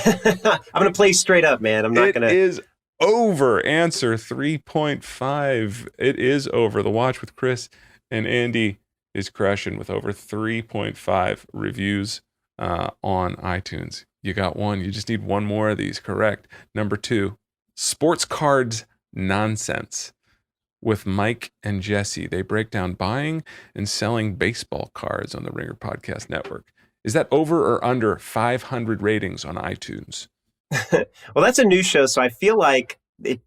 I'm going to play straight up, man. I'm not going to. It is over. Answer 3.5. It is over. The Watch with Chris and Andy is crushing with over 3.5 reviews on iTunes. You got one. You just need one more of these. Correct. Number 2, Sports Cards Nonsense with Mike and Jesse. They break down buying and selling baseball cards on the Ringer Podcast Network. Is that over or under 500 ratings on iTunes? Well, that's a new show, so I feel like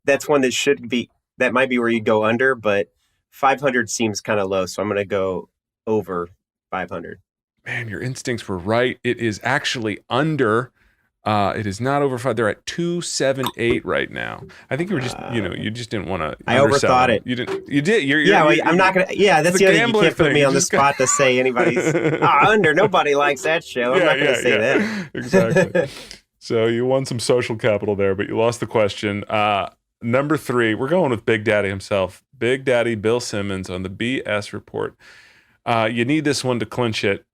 that's one that might be where you go under, but 500 seems kind of low, so I'm going to go over 500. Man, your instincts were right. It is actually under. It is not over 5. They're at 278 right now. I think you were just, you just didn't want to. I overthought it. You didn't. You did. I'm not gonna. Yeah, that's the other thing. You can't put me on the spot to say anybody's under. Nobody likes that show. I'm not gonna say that. Exactly. So you won some social capital there, but you lost the question. Number 3, we're going with Big Daddy himself, Big Daddy Bill Simmons on the BS Report. You need this one to clinch it.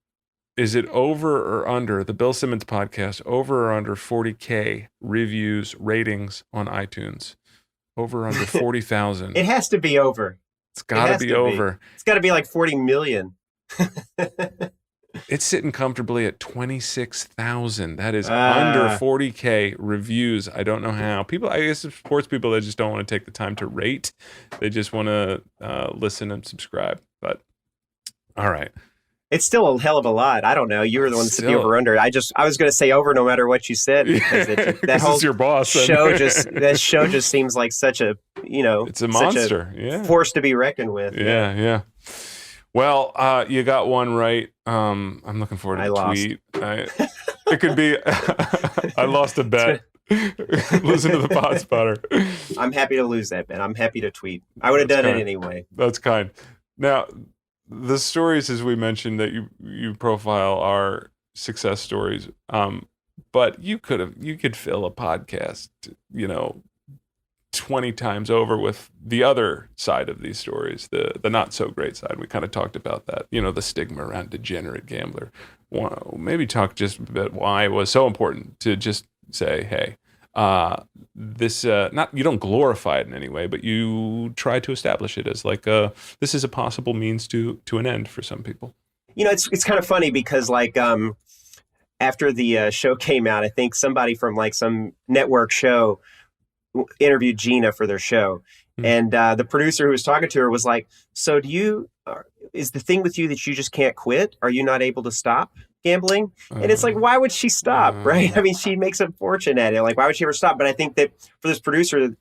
Is it over or under, the Bill Simmons podcast, over or under 40K reviews, ratings on iTunes? Over or under 40,000? It has to be over. It's got to be over. It's got to be like 40 million. It's sitting comfortably at 26,000. That is under 40K reviews. I don't know how. I guess sports people that just don't want to take the time to rate. They just want to listen and subscribe. But all right. It's still a hell of a lot. I don't know. You were the one that said the over under. I was going to say over no matter what you said because that whole your boss show just seems like such a it's a monster, force to be reckoned with. Yeah. Well, you got one right. I'm looking forward to the tweet. It could be. I lost a bet. Listen to the Pod Spotter. I'm happy to lose that bet. I'm happy to tweet. I would have done it anyway. That's kind. Now, the stories, as we mentioned, that you profile are success stories. But you could fill a podcast, 20 times over with the other side of these stories, the not so great side. We kind of talked about that, the stigma around degenerate gambler. Maybe talk just a bit why it was so important to just say, hey, this not you don't glorify it in any way, but you try to establish it as like this is a possible means to an end for some people. It's kind of funny because like after the show came out, I think somebody from like some network show interviewed Gina for their show. And the producer who was talking to her was like, so is the thing with you that you just can't quit? Are you not able to stop gambling? And it's like, why would she stop? Right. I mean, she makes a fortune at it. Like, why would she ever stop? But I think that for this producer,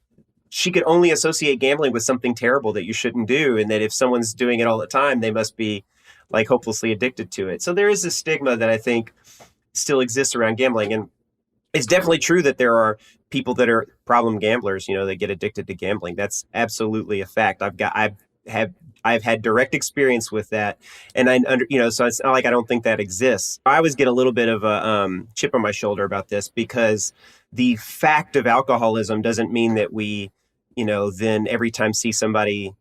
she could only associate gambling with something terrible that you shouldn't do. And that if someone's doing it all the time, they must be like hopelessly addicted to it. So there is a stigma that I think still exists around gambling. And it's definitely true that there are people that are problem gamblers, that get addicted to gambling. That's absolutely a fact. I've had direct experience with that. And so it's not like I don't think that exists. I always get a little bit of a chip on my shoulder about this because the fact of alcoholism doesn't mean that we, then every time see somebody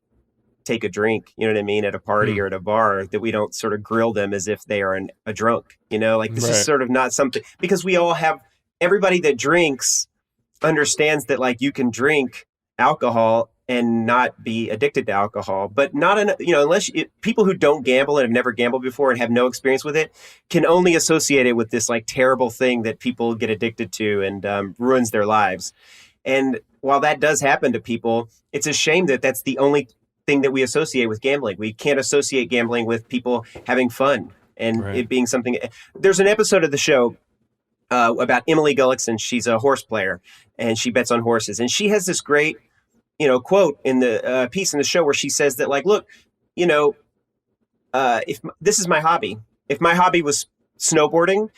take a drink, you know what I mean, at a party or at a bar, that we don't sort of grill them as if they are a drunk, like this is sort of not something, because we all have, everybody that drinks understands that like you can drink alcohol and not be addicted to alcohol, but not unless people who don't gamble and have never gambled before and have no experience with it can only associate it with this like terrible thing that people get addicted to and ruins their lives. And while that does happen to people, it's a shame that that's the only thing that we associate with gambling. We can't associate gambling with people having fun and it being something. There's an episode of the show about Emily Gullickson. She's a horse player and she bets on horses. And she has this great, quote in the piece in the show where she says that like, look, if this is my hobby, if my hobby was snowboarding,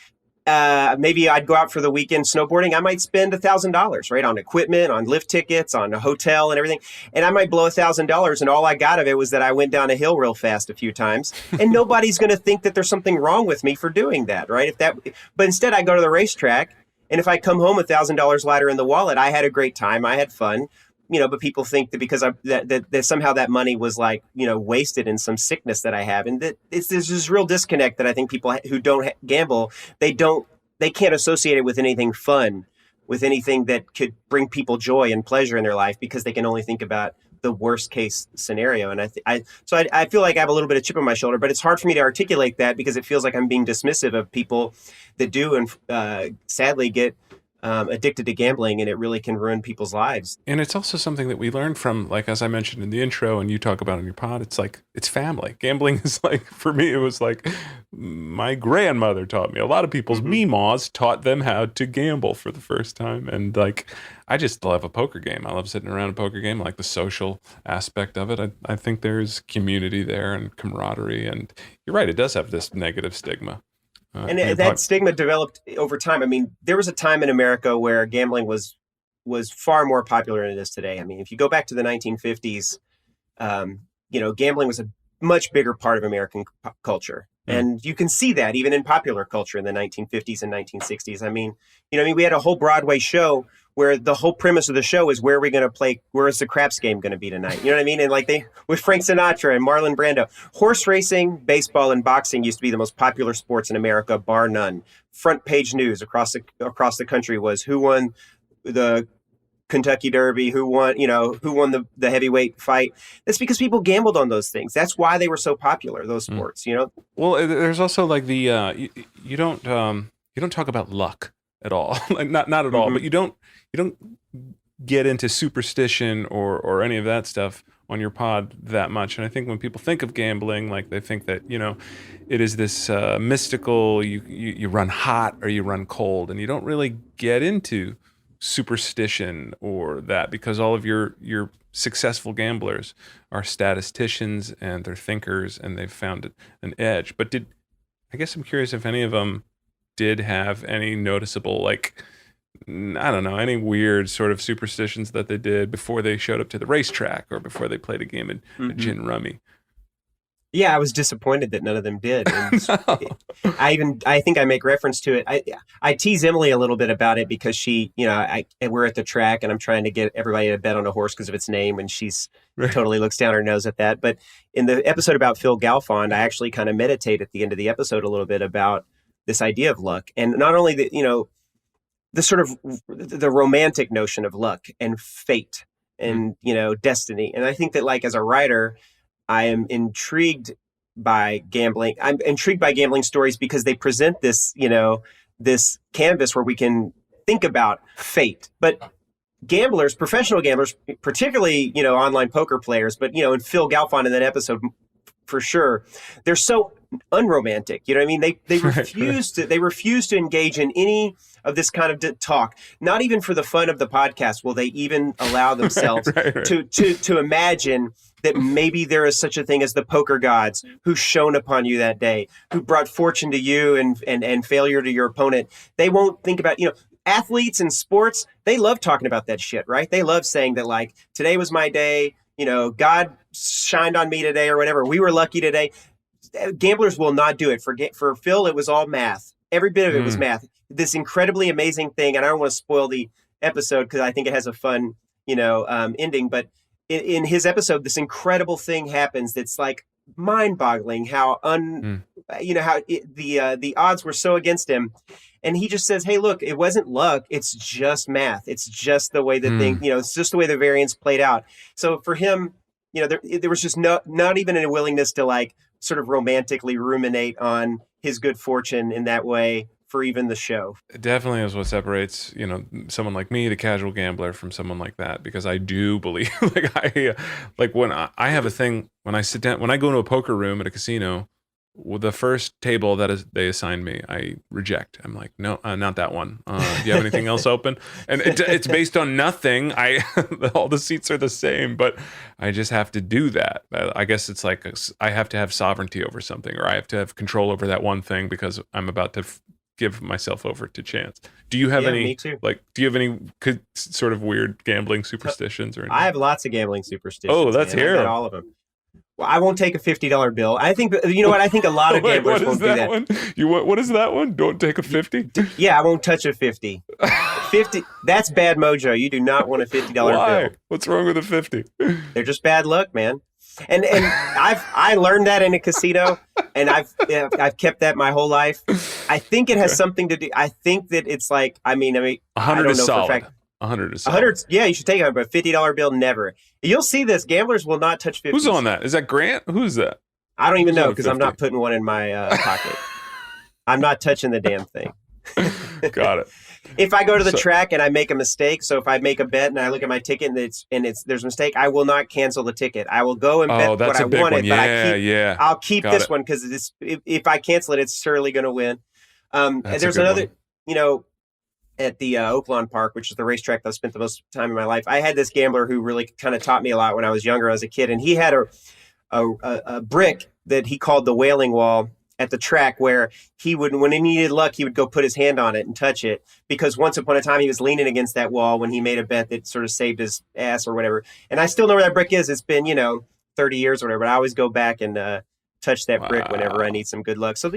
maybe I'd go out for the weekend snowboarding. I might spend $1,000, right, on equipment, on lift tickets, on a hotel and everything. And I might blow $1,000. And all I got of it was that I went down a hill real fast a few times. And nobody's going to think that there's something wrong with me for doing that, right? But instead I go to the racetrack. And if I come home $1,000 lighter in the wallet, I had a great time. I had fun. But people think that because that somehow that money was like, wasted in some sickness that I have. And that there's this real disconnect that I think people who don't gamble, they can't associate it with anything fun, with anything that could bring people joy and pleasure in their life, because they can only think about the worst case scenario. And I feel like I have a little bit of chip on my shoulder, but it's hard for me to articulate that because it feels like I'm being dismissive of people that do and sadly get addicted to gambling, and it really can ruin people's lives. And it's also something that we learned from, like, as I mentioned in the intro and you talk about in your pod, it's like, it's family. Gambling is like, for me, it was like my grandmother taught me. A lot of people's meemaws taught them how to gamble for the first time. And like, I just love a poker game. I love sitting around a poker game. I like the social aspect of it. I think there's community there and camaraderie. And you're right, it does have this negative stigma. And that stigma developed over time. I mean, there was a time in America where gambling was far more popular than it is today. I mean, if you go back to the 1950s, gambling was a much bigger part of American culture. And you can see that even in popular culture in the 1950s and 1960s. I mean, we had a whole Broadway show where the whole premise of the show is where is the craps game going to be tonight? You know what I mean? And like with Frank Sinatra and Marlon Brando, horse racing, baseball, and boxing used to be the most popular sports in America, bar none. Front page news across the country was who won the Kentucky Derby, who won the heavyweight fight. That's because people gambled on those things. That's why they were so popular, those sports, Well, there's also like the you don't talk about luck at all. Like not at all, but you don't get into superstition or any of that stuff on your pod that much. And I think when people think of gambling, like they think that, it is this mystical, you run hot or you run cold, and you don't really get into superstition or that, because all of your successful gamblers are statisticians and they're thinkers and they've found an edge. But I guess I'm curious if any of them did have any noticeable, like, I don't know, any weird sort of superstitions that they did before they showed up to the racetrack or before they played a game of gin rummy. Yeah, I was disappointed that none of them did. And I think I make reference to it. I tease Emily a little bit about it because she, we're at the track and I'm trying to get everybody to bet on a horse because of its name, and she's totally looks down her nose at that. But in the episode about Phil Galfond, I actually kind of meditate at the end of the episode a little bit about this idea of luck. And not only that, the sort of the romantic notion of luck and fate and, destiny. And I think that, like, as a writer, I am intrigued by gambling. I'm intrigued by gambling stories because they present this, this canvas where we can think about fate. But gamblers, professional gamblers, particularly, online poker players, but, and Phil Galfond in that episode, for sure, they're so unromantic. You know what I mean? They refuse to engage in any of this kind of talk. Not even for the fun of the podcast will they even allow themselves to imagine that maybe there is such a thing as the poker gods who shone upon you that day, who brought fortune to you and failure to your opponent. They won't think about, athletes in sports, they love talking about that shit, right? They love saying that, like, today was my day, God shined on me today or whatever. We were lucky today. Gamblers will not do it. For Phil, it was all math. Every bit of it was math. This incredibly amazing thing, and I don't want to spoil the episode because I think it has a fun, ending, but in his episode, this incredible thing happens that's like mind-boggling how the odds were so against him. And he just says, hey, look, it wasn't luck. It's just math. It's just the way the thing, it's just the way the variance played out. So for him, there was just not even a willingness to, like, sort of romantically ruminate on his good fortune in that way for even the show. It definitely is what separates, someone like me, the casual gambler, from someone like that, because I do believe, when I have a thing, when I sit down, when I go into a poker room at a casino, the first table they assigned me, I reject. I'm like, no, not that one. Do you have anything else open? And it's based on nothing. All the seats are the same, but I just have to do that. I guess it's like I have to have sovereignty over something, or I have to have control over that one thing because I'm about to give myself over to chance. Do you have any? Me too. Do you have any sort of weird gambling superstitions or anything? I have lots of gambling superstitions. Oh, let's hear them. All of them. Well, I won't take a $50 bill. I think, I think a lot of gamblers won't do that. What is that one? Don't take a 50? Yeah, I won't touch a 50. 50, that's bad mojo. You do not want a $50 Why? bill. What's wrong with a 50? They're just bad luck, man. And I learned that in a casino, and I've kept that my whole life. I think it has something to do. I think that it's like, 100 I don't is know solid. for a fact. 100 is solid. 100, yeah, you should take it, but $50 bill, never. You'll see this. Gamblers will not touch 50. Who's on that? Is that Grant? Who's that? I don't even know because I'm not putting one in my pocket. I'm not touching the damn thing. Got it. If I go to the track and I make a mistake, so if I make a bet and I look at my ticket and there's a mistake, I will not cancel the ticket. I will go and bet what I wanted, but I'll keep this one because if I cancel it, it's surely going to win. There's another, at the Oaklawn Park, which is the racetrack that I spent the most time in my life. I had this gambler who really kind of taught me a lot when I was younger as a kid, and he had a brick that he called the Wailing Wall at the track, where he would, when he needed luck, he would go put his hand on it and touch it, because once upon a time he was leaning against that wall when he made a bet that sort of saved his ass or whatever. And I still know where that brick is. It's been 30 years or whatever, but I always go back and touch that brick whenever I need some good luck. So,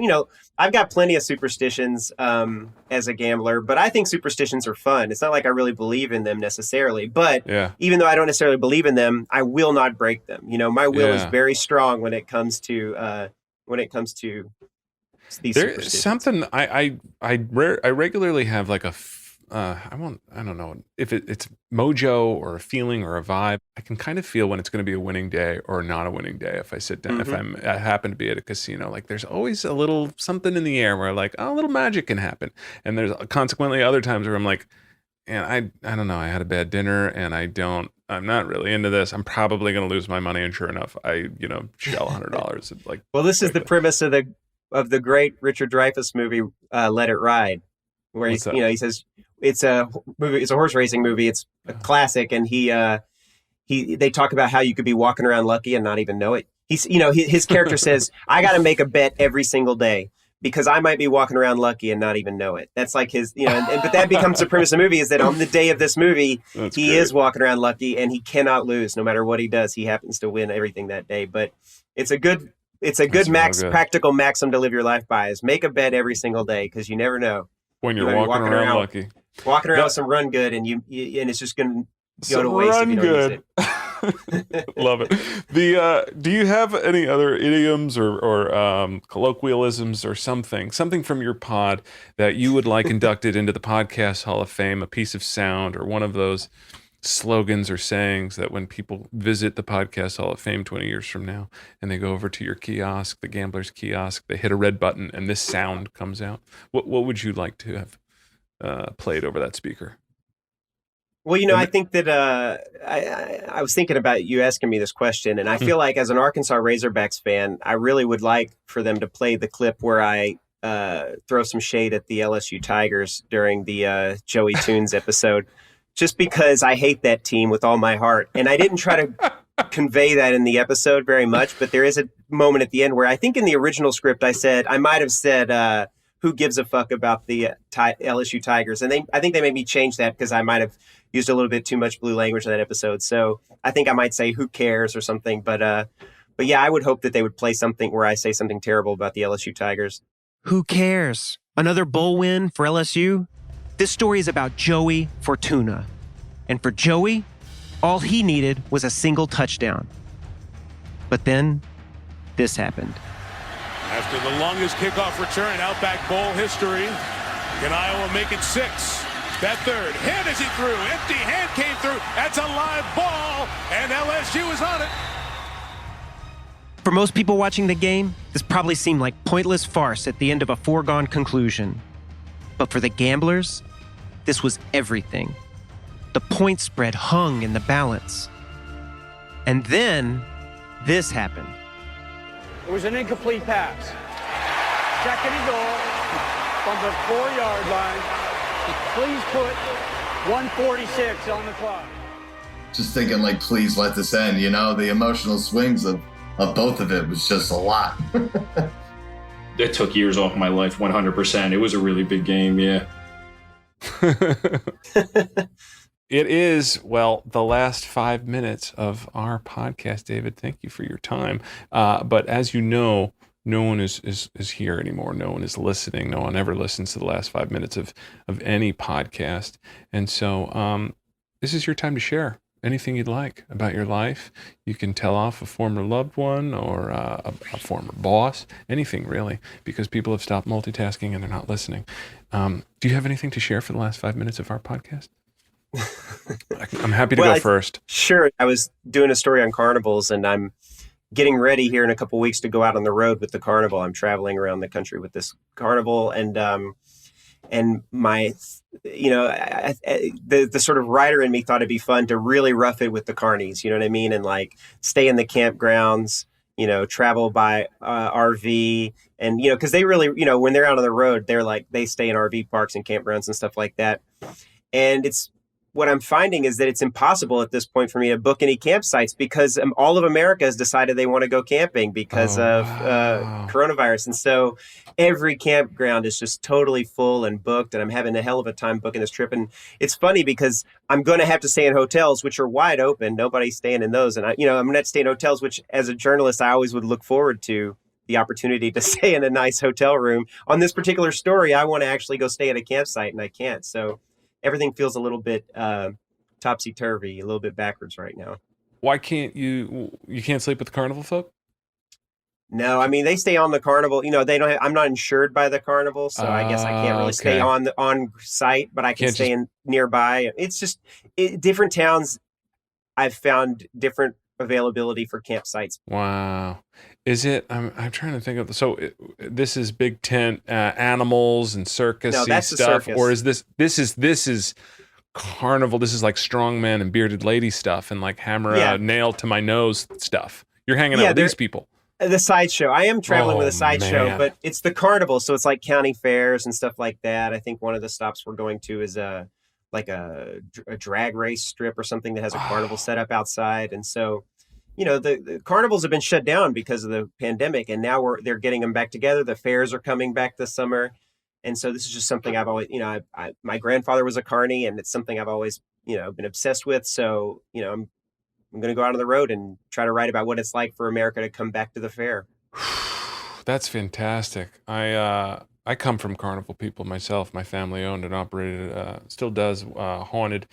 I've got plenty of superstitions as a gambler, but I think superstitions are fun. It's not like I really believe in them necessarily, but even though I don't necessarily believe in them, I will not break them. My will is very strong when it comes to these There's something I regularly have like I don't know if it's mojo or a feeling or a vibe. I can kind of feel when it's going to be a winning day or not a winning day if I sit down, if I happen to be at a casino. Like, there's always a little something in the air where, like, a little magic can happen. And there's consequently other times where I'm like, man, I don't know, I had a bad dinner and I'm not really into this. I'm probably going to lose my money. And sure enough, I, shell $100. Like, well, this is the premise of the great Richard Dreyfuss movie, Let It Ride, where he says, it's a movie. It's a horse racing movie. It's a classic, and they talk about how you could be walking around lucky and not even know it. His character says, "I got to make a bet every single day because I might be walking around lucky and not even know it." That's like his, but that becomes the premise of the movie, is that on the day of this movie, he is walking around lucky and he cannot lose. No matter what he does, he happens to win everything that day. But it's a good practical maxim to live your life by, is make a bet every single day, because you never know. When you're walking around lucky. Walking around with some run good, and it's just going to go to waste if you don't use it. Love it. Do you have any other idioms or colloquialisms or something from your pod that you would like inducted into the Podcast Hall of Fame, a piece of sound or one of those slogans or sayings that when people visit the Podcast Hall of Fame 20 years from now and they go over to your kiosk, the gambler's kiosk, they hit a red button and this sound comes out? What would you like to have played over that speaker? Well, I think that I was thinking about you asking me this question, and I feel like as an Arkansas Razorbacks fan, I really would like for them to play the clip where I throw some shade at the LSU Tigers during the Joey Tunes episode, just because I hate that team with all my heart. And I didn't try to convey that in the episode very much, but there is a moment at the end where I think in the original script I might have said, who gives a fuck about the LSU Tigers? And I think they made me change that because I might have used a little bit too much blue language in that episode. So I think I might say who cares or something. But yeah, I would hope that they would play something where I say something terrible about the LSU Tigers. Who cares? Another bowl win for LSU? This story is about Joey Fortuna. And for Joey, all he needed was a single touchdown. But then this happened. After the longest kickoff return in Outback Bowl history, can Iowa make it 6? That third, hand as he threw, empty hand came through. That's a live ball, and LSU is on it. For most people watching the game, this probably seemed like pointless farce at the end of a foregone conclusion. But for the gamblers, this was everything. The point spread hung in the balance. And then this happened. It was an incomplete pass. Second and goal from the 4-yard line. Please put 1:46 on the clock. Just thinking, like, please let this end. The emotional swings of both of it was just a lot. It took years off my life, 100%. It was a really big game, yeah. It is, the last 5 minutes of our podcast, David. Thank you for your time. But as you know, no one is here anymore. No one is listening. No one ever listens to the last 5 minutes of any podcast. And so this is your time to share anything you'd like about your life. You can tell off a former loved one or a former boss, anything really, because people have stopped multitasking and they're not listening. Do you have anything to share for the last 5 minutes of our podcast? I'm happy to go first. Sure. I was doing a story on carnivals, and I'm getting ready here in a couple of weeks to go out on the road with the carnival. I'm traveling around the country with this carnival, and my, the sort of writer in me thought it'd be fun to really rough it with the carnies, you know what I mean? And like stay in the campgrounds, travel by RV, and, because they really, when they're out on the road, they stay in RV parks and campgrounds and stuff like that. And what I'm finding is that it's impossible at this point for me to book any campsites because all of America has decided they want to go camping because of coronavirus. And so every campground is just totally full and booked, and I'm having a hell of a time booking this trip. And it's funny because I'm going to have to stay in hotels, which are wide open. Nobody's staying in those. And I'm going to stay in hotels, which as a journalist, I always would look forward to the opportunity to stay in a nice hotel room. On this particular story, I want to actually go stay at a campsite, and I can't. So everything feels a little bit topsy-turvy, a little bit backwards right now. Why can't you can't sleep with the carnival folk? No, I mean, they stay on the carnival. They don't. I'm not insured by the carnival, so I guess I can't really stay on site, but I can stay in nearby. It's just different towns. I've found different availability for campsites. Wow. Is it? I'm trying to think of. So this is big tent animals and circus stuff, or is this is carnival? This is like strongman and bearded lady stuff, and like hammer a nail to my nose stuff. You're hanging out with these people. The sideshow. I am traveling with a sideshow, but it's the carnival, so it's like county fairs and stuff like that. I think one of the stops we're going to is a drag race strip or something that has a carnival set up outside, and so. The carnivals have been shut down because of the pandemic, and now they're getting them back together. The fairs are coming back this summer. And so this is just something I've always, my grandfather was a carny, and it's something I've always, been obsessed with. So, I'm going to go out on the road and try to write about what it's like for America to come back to the fair. That's fantastic. I come from carnival people myself. My family owned and operated, still does, Haunted.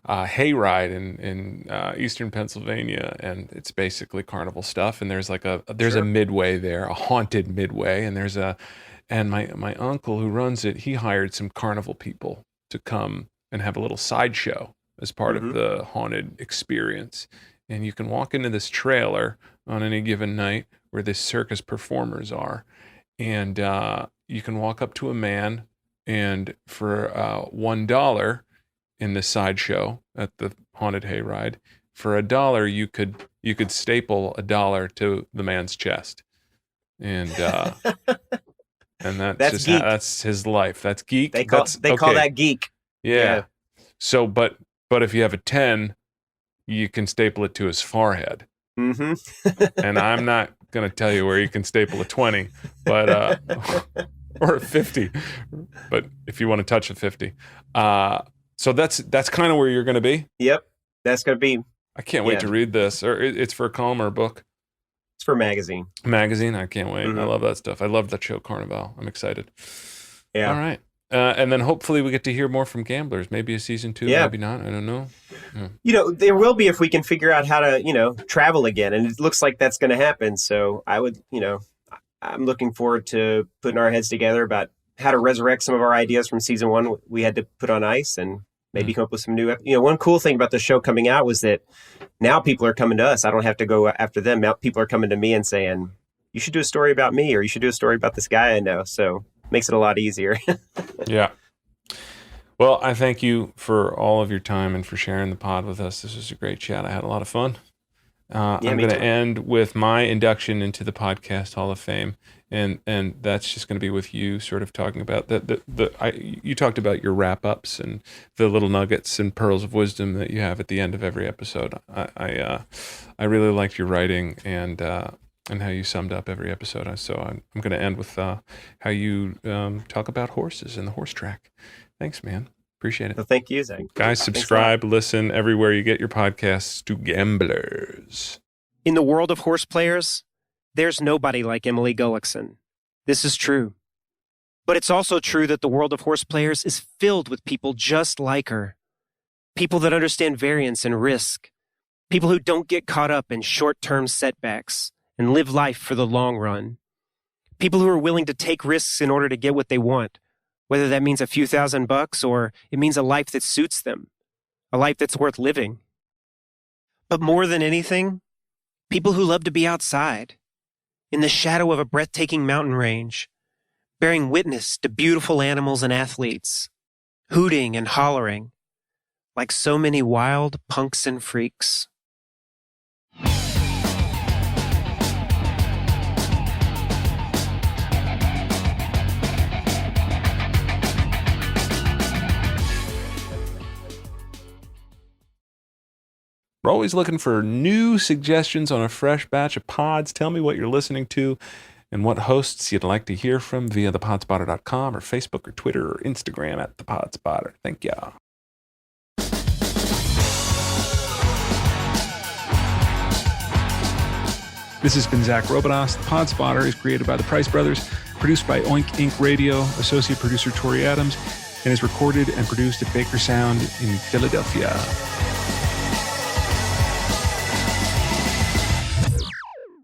hayride in eastern Pennsylvania, and it's basically carnival stuff. And there's a midway there, a haunted midway, and my uncle who runs it, he hired some carnival people to come and have a little sideshow as part of the haunted experience. And you can walk into this trailer on any given night where the circus performers are, and you can walk up to a man, and for $1 in the sideshow at the haunted hayride, for $1 you could staple $1 to the man's chest, and that's his life. That's geek. They call that geek. Yeah. So, but if you have a 10, you can staple it to his forehead. Mm-hmm. And I'm not going to tell you where you can staple a 20, but or a 50. But if you want to touch a 50, so that's kind of where you're going to be. Yep, that's going to be. I can't wait to read this. Or it's for a column or a book. It's for a magazine. Magazine. I can't wait. I love that stuff. I love that show, Carnival. I'm excited. Yeah. All right. And then hopefully we get to hear more from gamblers. Maybe a season 2, maybe not. I don't know. Yeah. There will be if we can figure out how to, travel again. And it looks like that's going to happen. So I would, I'm looking forward to putting our heads together about how to resurrect some of our ideas from season 1 we had to put on ice and maybe come up with some new, one cool thing about the show coming out was that now people are coming to us. I don't have to go after them. Now people are coming to me and saying, you should do a story about me, or you should do a story about this guy I know. So makes it a lot easier. Yeah. Well, I thank you for all of your time and for sharing the pod with us. This was a great chat. I had a lot of fun. I'm going to end with my induction into the Podcast Hall of Fame, and that's just going to be with you, sort of talking about you talked about your wrap ups and the little nuggets and pearls of wisdom that you have at the end of every episode. I really liked your writing and how you summed up every episode. So I'm going to end with how you talk about horses and the horse track. Thanks, man. Appreciate it. Well, thank you, Zach. Guys, subscribe, listen everywhere you get your podcasts to Gamblers. In the world of horse players, there's nobody like Emily Gullickson. This is true. But it's also true that the world of horse players is filled with people just like her. People that understand variance and risk. People who don't get caught up in short-term setbacks and live life for the long run. People who are willing to take risks in order to get what they want, whether that means a few $1,000 or it means a life that suits them, a life that's worth living. But more than anything, people who love to be outside, in the shadow of a breathtaking mountain range, bearing witness to beautiful animals and athletes, hooting and hollering, like so many wild punks and freaks. We're always looking for new suggestions on a fresh batch of pods. Tell me what you're listening to and what hosts you'd like to hear from via thepodspotter.com or Facebook or Twitter or Instagram at thepodspotter. Thank you. This has been Zach Robidas. The Podspotter is created by the Price Brothers, produced by Oink Inc. Radio, associate producer Tori Adams, and is recorded and produced at Baker Sound in Philadelphia.